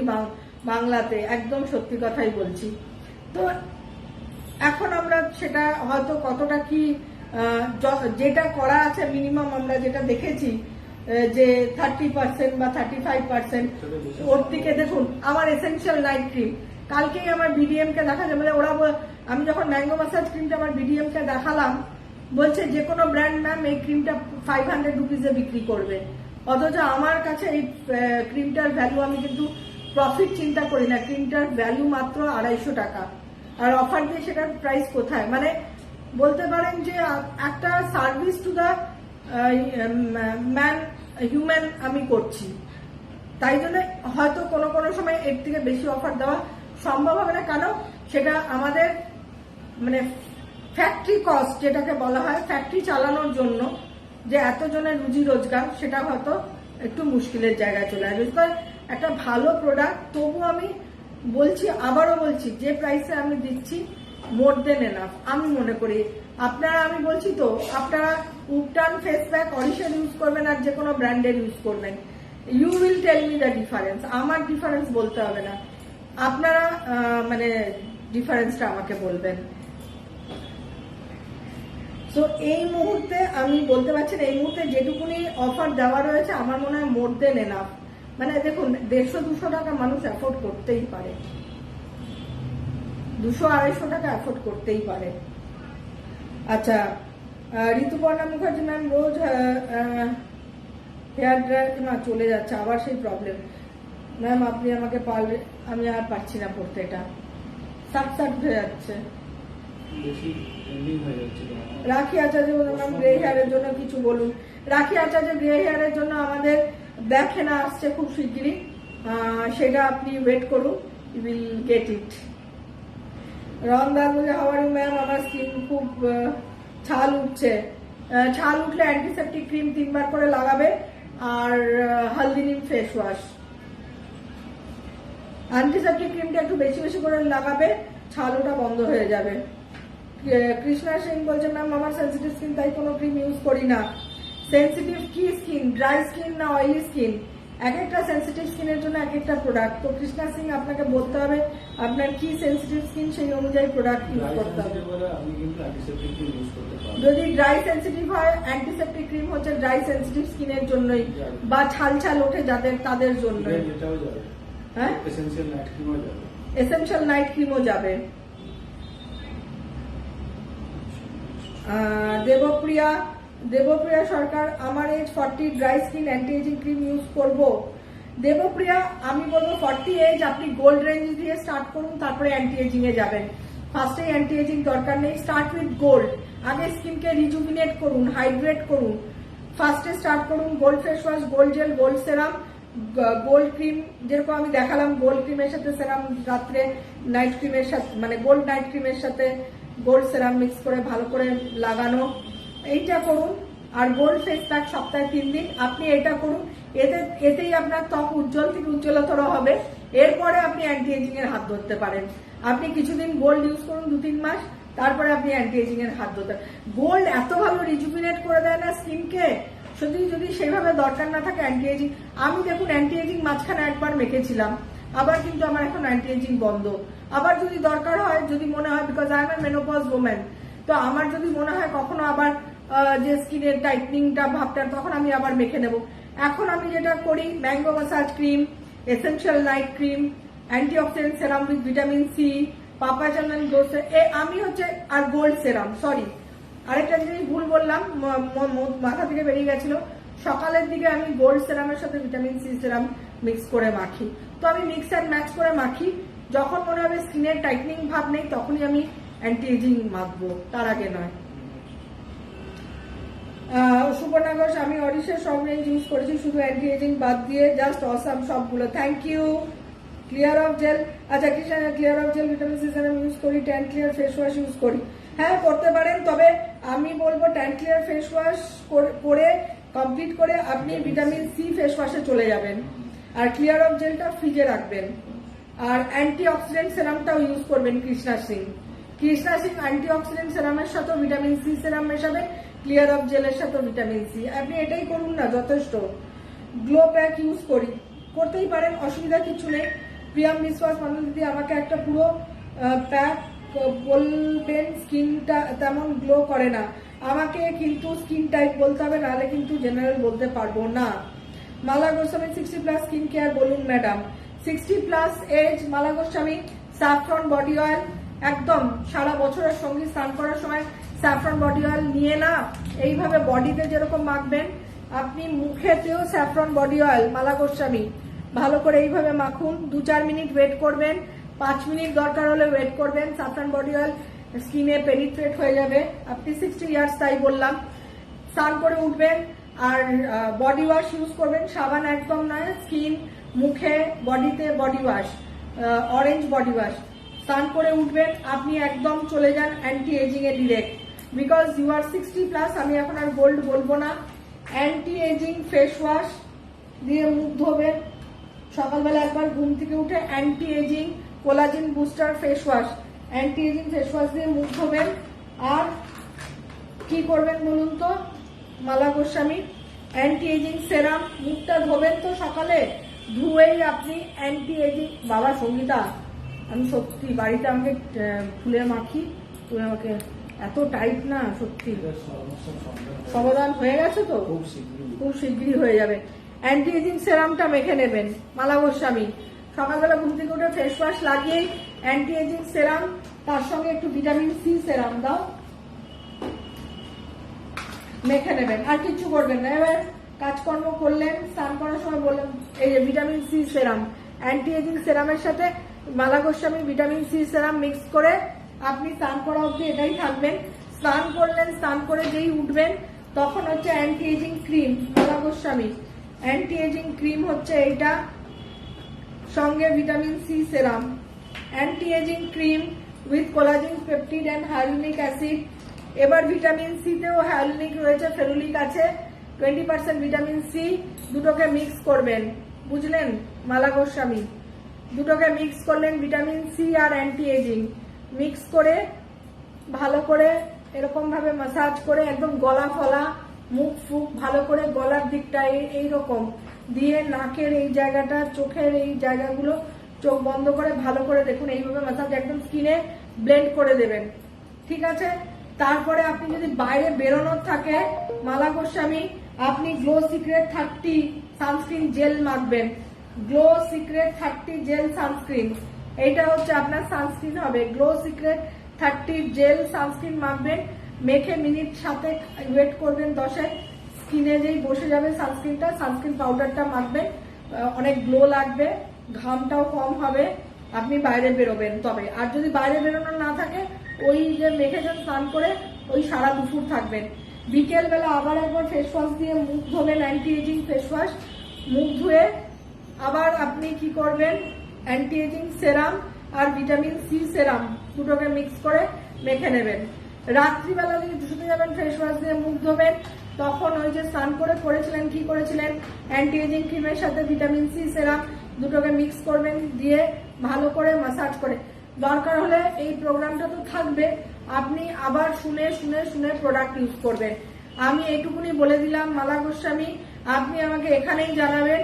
বাংলাতে, একদম সত্যি কথাই বলছি। তো এখন আমরা সেটা হয়তো কতটা কি যেটা করা আছে মিনিমাম আমরা যেটা দেখেছি যে 30% বা 35%, ওর দিকে দেখুন আমার এসেনশিয়াল নাইট ক্রিম কালকেই আমার বিডিএম কে দেখা যায়, মানে ওরা আমি যখন ম্যাঙ্গো মাসাজ ক্রিমটা আমার বিডিএম কে দেখালাম, বলছে যে কোনো ব্র্যান্ড ম্যাম এই ক্রিমটা 500 রুপিসে বিক্রি করবে, অথচ আমার কাছে এই ক্রিমটার ভ্যালু, আমি কিন্তু প্রফিট চিন্তা করি না, ক্রিমটার ভ্যালু মাত্র 250 টাকা, আর অফার দিয়ে সেটার প্রাইস কোথায়। মানে বলতে পারেন যে একটা সার্ভিস টু দা হিউম্যান আমি করছি, তাই জন্য হয়তো কোনো কোনো সময় এর থেকে বেশি অফার দেওয়া সম্ভব হবে না। কেন, সেটা আমাদের মানে ফ্যাক্টরি কস্ট যেটাকে বলা হয়, ফ্যাক্টরি চালানোর জন্য যে এতজনের রুজি রোজগার, সেটা হয়তো একটু মুশকিলের জায়গায় চলে আসবে। একটা ভালো প্রোডাক্ট, তবু আমি বলছি, আবারও বলছি, যে প্রাইসে আমি দিচ্ছি মোর দেন এনাফ আমি মনে করি। আপনারা, আমি বলছি তো, আপনারা উপটান ফেস প্যাক অরিশন ইউজ করবেন আর যে কোনো ব্র্যান্ডের ইউজ করবেন, you will tell me the difference. আমার ডিফারেন্স বলতে হবে না, আপনারা মানে ডিফারেন্সটা আমাকে বলবেন। সো এই মুহূর্তে আমি বলতে পারছি না, এই মুহূর্তে যেটুকুনি অফার দেওয়া রয়েছে আমার মনে হয় মোর দেন এনাফ। মানে দেখুন 150-200 টাকা মানুষ অ্যাফোর্ড করতেই পারে, 200-250 টাকা অ্যাফোর্ড করতেই পারে। আচ্ছা, ঋতুপর্ণা মুখার্জি ম্যাম রোজ হেয়ার ড্রায়ার না চলে যাচ্ছে, আবার সেই প্রবলেম। ম্যাম আপনি আমাকে পারলে, আমি আর পারছি না পড়তে, এটা সাট হয়ে যাচ্ছে। রাখি আচার্য ম্যাম গ্রে হেয়ারের জন্য কিছু বলুন। রাখি আচার্য গ্রে হেয়ারের জন্য আমাদের ব্যাকহেনা আসছে খুব শিগগিরই, সেটা আপনি ওয়েট করুন, ইউ উইল গেট ইট। রনদার বলে হাউ আর ইউ ম্যাম, আমার স্কিন খুব ছাল উঠছে। ছাল উঠলে অ্যান্টিসেপটিক ক্রিম 3 বার করে লাগাবে, আর হলদি নিম ফেস ওয়াশ। অ্যান্টিসেপটিক ক্রিমটা একটু বেশি বেশি করে লাগাবে, ছাল ওটা বন্ধ হয়ে যাবে। কৃষ্ণা সিং বলছে ম্যাম আমার সেন্সিটিভ স্কিন, তাই কোনো ক্রিম ইউজ করি না। সেন্সিটিভ কি স্কিন, ড্রাই স্কিন না অয়েলি স্কিন? এক একটা সেন্সিটিভ স্কিনের জন্য এক একটা প্রোডাক্ট। তো কৃষ্ণা সিং আপনাকে বলতে হবে আপনার কি সেন্সিটিভ স্কিন, সেই অনুযায়ী প্রোডাক্ট ইউজ করতে হবে। যদি ড্রাই সেন্সিটিভ হয়, অ্যান্টিসেপ্টিক ক্রিম হচ্ছে ড্রাই সেন্সিটিভ স্কিনের জন্যই, বা ছাল ছাল ওঠে যাদের, তাদের জন্য। হ্যাঁ, এসেনশিয়াল নাইট ক্রিমও যাবে। দেবপ্রিয়া সরকার, আমার age 40, dry skin, anti ageing cream use করব। দেবপ্রিয়া, আমি বলবো 40 এজ আপনি গোল্ড রেঞ্জ দিয়ে স্টার্ট করুন, তারপরে অ্যান্টি এজিং এ যাবেন। ফার্স্টে অ্যান্টি এজিং দরকার নেই, স্টার্ট উইথ গোল্ড। আগে স্কিনকে রিজুভিনেট করুন, হাইড্রেট করুন। ফার্স্টে স্টার্ট করুন gold face wash, gold gel, gold serum, gold cream, যেরকম আমি দেখালাম গোল্ড ক্রিমের সাথে সেরাম, রাত্রে নাইট ক্রিমের সাথে, মানে গোল্ড নাইট ক্রিমের সাথে গোল্ড সেরাম মিক্স করে ভালো করে লাগানো, এইটা করুন। আর গোল্ড ফেস প্যাক সপ্তাহে 3 দিন আপনি এটা করুন, এতেই আপনার ত্বক উজ্জ্বল থেকে উজ্জ্বলতর হবে। এরপরে আপনি অ্যান্টি এজিং এর হাত ধরতে পারেন। আপনি কিছুদিন গোল্ড ইউজ করুন, 2-3 মাস, তারপরে আপনি অ্যান্টি এজিং এর হাত ধরতে। গোল্ড এত ভালো রিজুভিনেট করে দেয় না স্কিনকে, যদি সেইভাবে দরকার না থাকে অ্যান্টি এজিং। আমি দেখুন অ্যান্টি এজিং মাঝখানে একবার মেখেছিলাম, আবার কিন্তু আমার এখন অ্যান্টি এজিং বন্ধ। আবার যদি দরকার হয়, যদি মনে হয়, because I M A menopause woman, তো আমার যদি মনে হয় কখনো আবার যে স্কিনের টাইটনিংটা ভাবটা, তখন আমি আবার মেখে নেব। এখন আমি যেটা করি, mango massage cream, essential night cream, antioxidant serum with vitamin C, পাপা চন্দন গোস, আমি হচ্ছে, আর গোল্ড সেরাম। সরি, আরেকটা জিনিস ভুল বললাম, মাথা থেকে বেরিয়ে গেছিল। সকালের দিকে আমি গোল্ড সেরামের সাথে ভিটামিন সি সেরাম মিক্স করে মাখি। তো আমি মিক্স অ্যান্ড ম্যাচ করে মাখি, যখন মনে হবে স্কিনের টাইটনিং ভাব নেই, তখনই আমি অ্যান্টি এজিং মাখবো, তার আগে নয়। সুপর্ণা ঘোষ, আমি অরিশের সব রেঞ্জ ইউজ করেছি, শুধু অ্যান্টি এজিং বাদ দিয়ে, জাস্ট অসাম সবগুলো, thank you. Clear off gel, আচ্ছা Krishna, clear off gel vitamin C serum use করি, tan clear face wash use করি। হ্যাঁ করতে পারেন, তবে আমি বলবো ট্যান ক্লিয়ার ফেস ওয়াশ করে কমপ্লিট করে আপনি ভিটামিন সি ফেস ওয়াশে চলে যাবেন, আর ক্লিয়ার অফ জেলটা ফ্রিজে রাখবেন, আর অ্যান্টি অক্সিডেন্ট সেরামটাও ইউজ করবেন কৃষ্ণা সিং। কৃষ্ণা সিং অ্যান্টি অক্সিডেন্ট সেরামের সাথে ভিটামিন সি সেরাম মেশাবে, ক্লিয়ার অফ জেলের সাথে ভিটামিন সি, আপনি এটাই করুন না, যথেষ্ট। গ্লো প্যাক ইউজ করি, করতেই পারেন, অসুবিধা কিছু নেই। প্রিয়াম বিশ্বাস মানুষ দিদি আমাকে একটা পুরো প্যাক বলবেন, স্কিনটা তেমন গ্লো করে না, আমাকে কিন্তু স্কিন টাইপ বলতে হবে, নাহলে কিন্তু জেনারেল বলতে পারবো না। মালা গোস্বামী 60+ স্কিন কেয়ার বলুন ম্যাডাম। 60+ এজ মালা গোস্বামী, স্যাফরন বডি অয়েল, একদম সারা বছরের সঙ্গে স্নান করার সময় স্যাফরন বডি অয়েল নিয়ে না এইভাবে বডিতে যেরকম মাখবেন, আপনি মুখেতেও স্যাফরন বডি অয়েল মালা গোস্বামী ভালো করে এইভাবে মাখুন, 2-4 মিনিট ওয়েট করবেন, 5 মিনিট দরকার হলে ওয়েট করবেন, স্যাফরন বডি অয়েল স্কিনে পেনিট্রেট হয়ে যাবে। আপনি 60 ইয়ার্স তাই বললাম। স্নান করে উঠবেন আর বডি ওয়াশ ইউজ করবেন, সাবান একদম নয়, স্কিন, মুখে, বডিতে body wash, orange body wash. স্নান করে উঠবেন, আপনি একদম চলে যান anti ageing a direct, because you are 60+। আমি এখন আর গোল্ড বলবো না। অ্যান্টি এজিং ফেস ওয়াশ দিয়ে মুখ ধোবেন, সকালবেলা একবার ঘুম থেকে উঠে anti ageing collagen booster face wash, anti ageing face wash দিয়ে মুখ ধোবেন। আর কি করবেন বলুন তো Mala Goswami, anti ageing serum, মুখটা ধোবেন তো সকালে, ধুয়েই আপনি অ্যান্টি এজিং। বাবা সঙ্গীতা, আমি সত্যি বাড়িতে আমাকে ফুলে মাখি, তুমি আমাকে এত টাইট না, সত্যি সমাধান হয়ে গেছে তো, খুব শিগগিরই হয়ে যাবে। অ্যান্টি এজিং সেরামটা মেখে নেবেন মালা গোস্বামী, সকালবেলা ঘুম থেকে উঠে ফেস ওয়াশ লাগিয়েই অ্যান্টি এজিং সেরাম, তার সঙ্গে একটু ভিটামিন সি সেরাম দাও, মেখে নেবেন, আর কিছু করবেন না। এবার কাজকর্ম করলেন, স্নান করার সময় বললেন এই যে vitamin C serum, anti ageing সেরামের সাথে Mala Goswami vitamin C serum mix করে আপনি স্নান করা অবধি এটাই থাকবেন। স্নান করলেন, স্নান করে যেই উঠবেন তখন হচ্ছে anti ageing cream Mala Goswami, anti ageing cream হচ্ছে এইটা, সঙ্গে vitamin C serum, anti ageing cream with collagen peptide and hyaluronic acid. এবার ভিটামিন সি তেও হায়ালুরোনিক রয়েছে, ফেরুলিক আছে, 20% ভিটামিন সি, দুটোকে মিক্স করবেন, বুঝলেন মালা গোস্বামী, দুটোকে মিক্স করলেন, ভিটামিন সি আর অ্যান্টি এজিং মিক্স করে ভালো করে এরকম ভাবে মাসাজ করে একদম গলা ফলা, মুখ ফুক ভালো করে গলার দিকটা এইরকম দিয়ে, নাকের এই জায়গাটা, চোখের এই জায়গাগুলো চোখ বন্ধ করে ভালো করে দেখুন, এইভাবে মাসাজ একদম স্কিনে ব্লেন্ড করে দেবেন, ঠিক আছে। তারপরে আপনি যদি বাইরে বেরোনোর থাকে মালা গোস্বামী, আপনি গ্লো সিক্রেট 30 সানস্ক্রিন জেল মাখবেন, গ্লো সিক্রেট 30 জেল সানস্ক্রিন, এইটা হচ্ছে আপনার সানস্ক্রিন হবে। গ্লো সিক্রেট 30 জেল সানস্ক্রিন মাখবেন, মেখে মিনিট 7 ওয়েট করবেন 10-এ, স্কিনে যেই বসে যাবে সানস্ক্রিনটা, সানস্ক্রিন পাউডারটা মাখবেন, অনেক গ্লো লাগবে, ঘামটাও কম হবে, আপনি বাইরে বেরোবেন। তবে আর যদি বাইরে বেরোনোর না থাকে, ওই যে মেখেছেন স্নান করে ওই সারা দুপুর থাকবেন, বিকেল বেলা আবার একবার ফেস ওয়াশ দিয়ে মুখ ধোবেন, অ্যান্টি এজিং ফেস ওয়াশ, মুখ ধুয়ে আবার আপনি কি করবেন, অ্যান্টি এজিং সেরাম আর ভিটামিন সি সেরাম দুটোকে মিক্স করে মেখে নেবেন। রাত্রিবেলা যদি শুতে যাবেন ফেস ওয়াশ দিয়ে মুখ ধোবেন, তখন ওই যে স্নান করে করেছিলেন, কি করেছিলেন, অ্যান্টি এজিং ক্রিমের সাথে ভিটামিন সি সেরাম দুটোকে মিক্স করবেন, দিয়ে ভালো করে মাসাজ করে, দরকার হলে এই প্রোগ্রামটা তো থাকবে, আপনি আবার শুনে শুনে শুনে প্রোডাক্ট ইউজ করবেন। আমি এইটুকুনি বলে দিলাম মালা গোস্বামী, আপনি আমাকে এখানেই জানাবেন,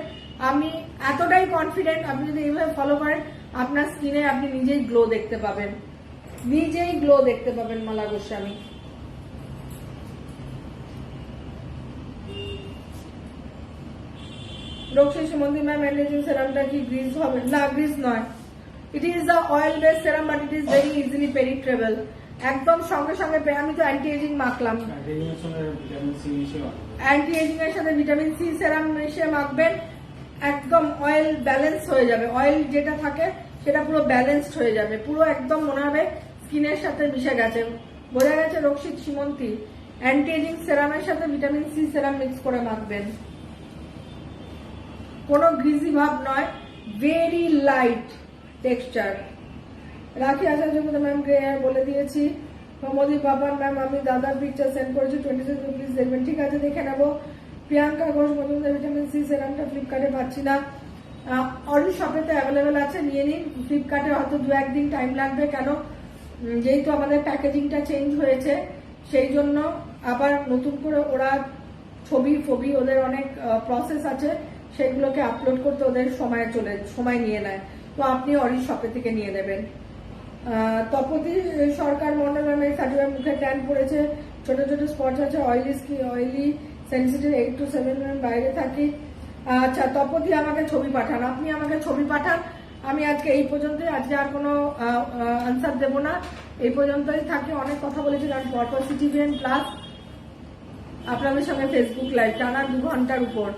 আমি এতটাই কনফিডেন্ট, আপনি যদি এইভাবে ফলো করেন আপনার স্কিনে আপনি নিজেই গ্লো দেখতে পাবেন, নিজেই গ্লো দেখতে পাবেন মালা গোস্বামী। রোগশী সুমন্দি ম্যাম, অ্যান্টি সেরামটা কি গ্রিজ হবে? না, গ্রিজ নয়, it is the oil based serum, but it is very easily penetrable, একদম সঙ্গে সঙ্গে। আমি তো অ্যান্টি এজিং মাখলাম, অ্যান্টি এজিং এর সাথে ভিটামিন সি সেরাম মিশিয়ে মাখবেন, একদম অয়েল ব্যালেন্স হয়ে যাবে, অয়েল যেটা থাকে সেটা পুরো ব্যালেন্সড হয়ে যাবে, পুরো একদম মনে হবে স্কিনের সাথে মিশে গেছে। বোঝা গেছে রোগশী সীমন্তী? অ্যান্টি এজিং সেরামের সাথে ভিটামিন সি সেরাম মিক্স করে মাখবেন। কোনো গ্রিজি ভাব নয়, ভেরি লাইট টেক্সচার। রাখি আসার জন্য ম্যাম বলে দিয়েছি। প্রমোদী বাবার ম্যাম আমি দাদার পিকচার সেন্ড করেছি, 26 প্লিজ দেখবেন। ঠিক আছে, দেখে নেবো। প্রিয়াঙ্কা ঘোষ মজুমদার ভিটামিন সি সেরামটা ফ্লিপকার্টে পাচ্ছি না, অরেঞ্জ শপেতে অ্যাভেলেবেল আছে, নিয়ে নিন। ফ্লিপকার্টে হয়তো 2-1 দিন টাইম লাগবে, কেন যেহেতু আমাদের প্যাকেজিংটা চেঞ্জ হয়েছে, সেই জন্য আবার নতুন করে ওরা ছবি ওদের অনেক প্রসেস আছে, সেগুলোকে আপলোড করতে ওদের সময় নিয়ে নেয়। তো আপনি অরেঞ্জ শপে থেকে নিয়ে নেবেন। তপতি সরকার মন্ডল ম্যামের সার্টিফাইড মুখে ট্যান পড়েছে, ছোট ছোট স্পট আছে, অয়েলি সেন্সিটিভ 8 to 7 বাইরে থাকি। আচ্ছা তপতি আমাকে ছবি পাঠান, আপনি আমাকে ছবি পাঠান। আমি আজকে এই পর্যন্তই, আজকে আর কোনো আনসার দেবো না, এই পর্যন্তই থাকি। অনেক কথা বলেছি, কারণ পরপর সিটিভিএন প্লাস আপনাদের সঙ্গে ফেসবুক লাইভ টানা 2 ঘন্টার উপর।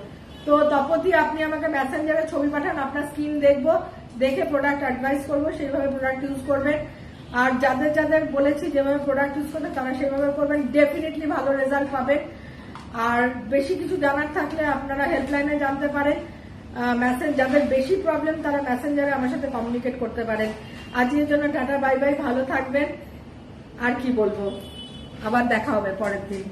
তো তপতি আপনি আমাকে মেসেঞ্জারে ছবি পাঠান, আপনার স্কিন দেখবো, দেখে প্রোডাক্ট অ্যাডভাইস করবো, সেইভাবে প্রোডাক্ট ইউজ করবেন। আর যাদের যাদের বলেছি যেভাবে প্রোডাক্ট ইউজ করবেন তারা সেভাবে করবেন, ডেফিনেটলি ভালো রেজাল্ট পাবেন। আর বেশি কিছু জানার থাকলে আপনারা হেল্পলাইনে জানতে পারেন। যাদের বেশি প্রবলেম তারা মেসেঞ্জারে আমার সাথে কমিউনিকেট করতে পারেন। আজকের জন্য টাটা বাই বাই, ভালো থাকবেন। আর কি বলবো, আবার দেখা হবে পরের দিন।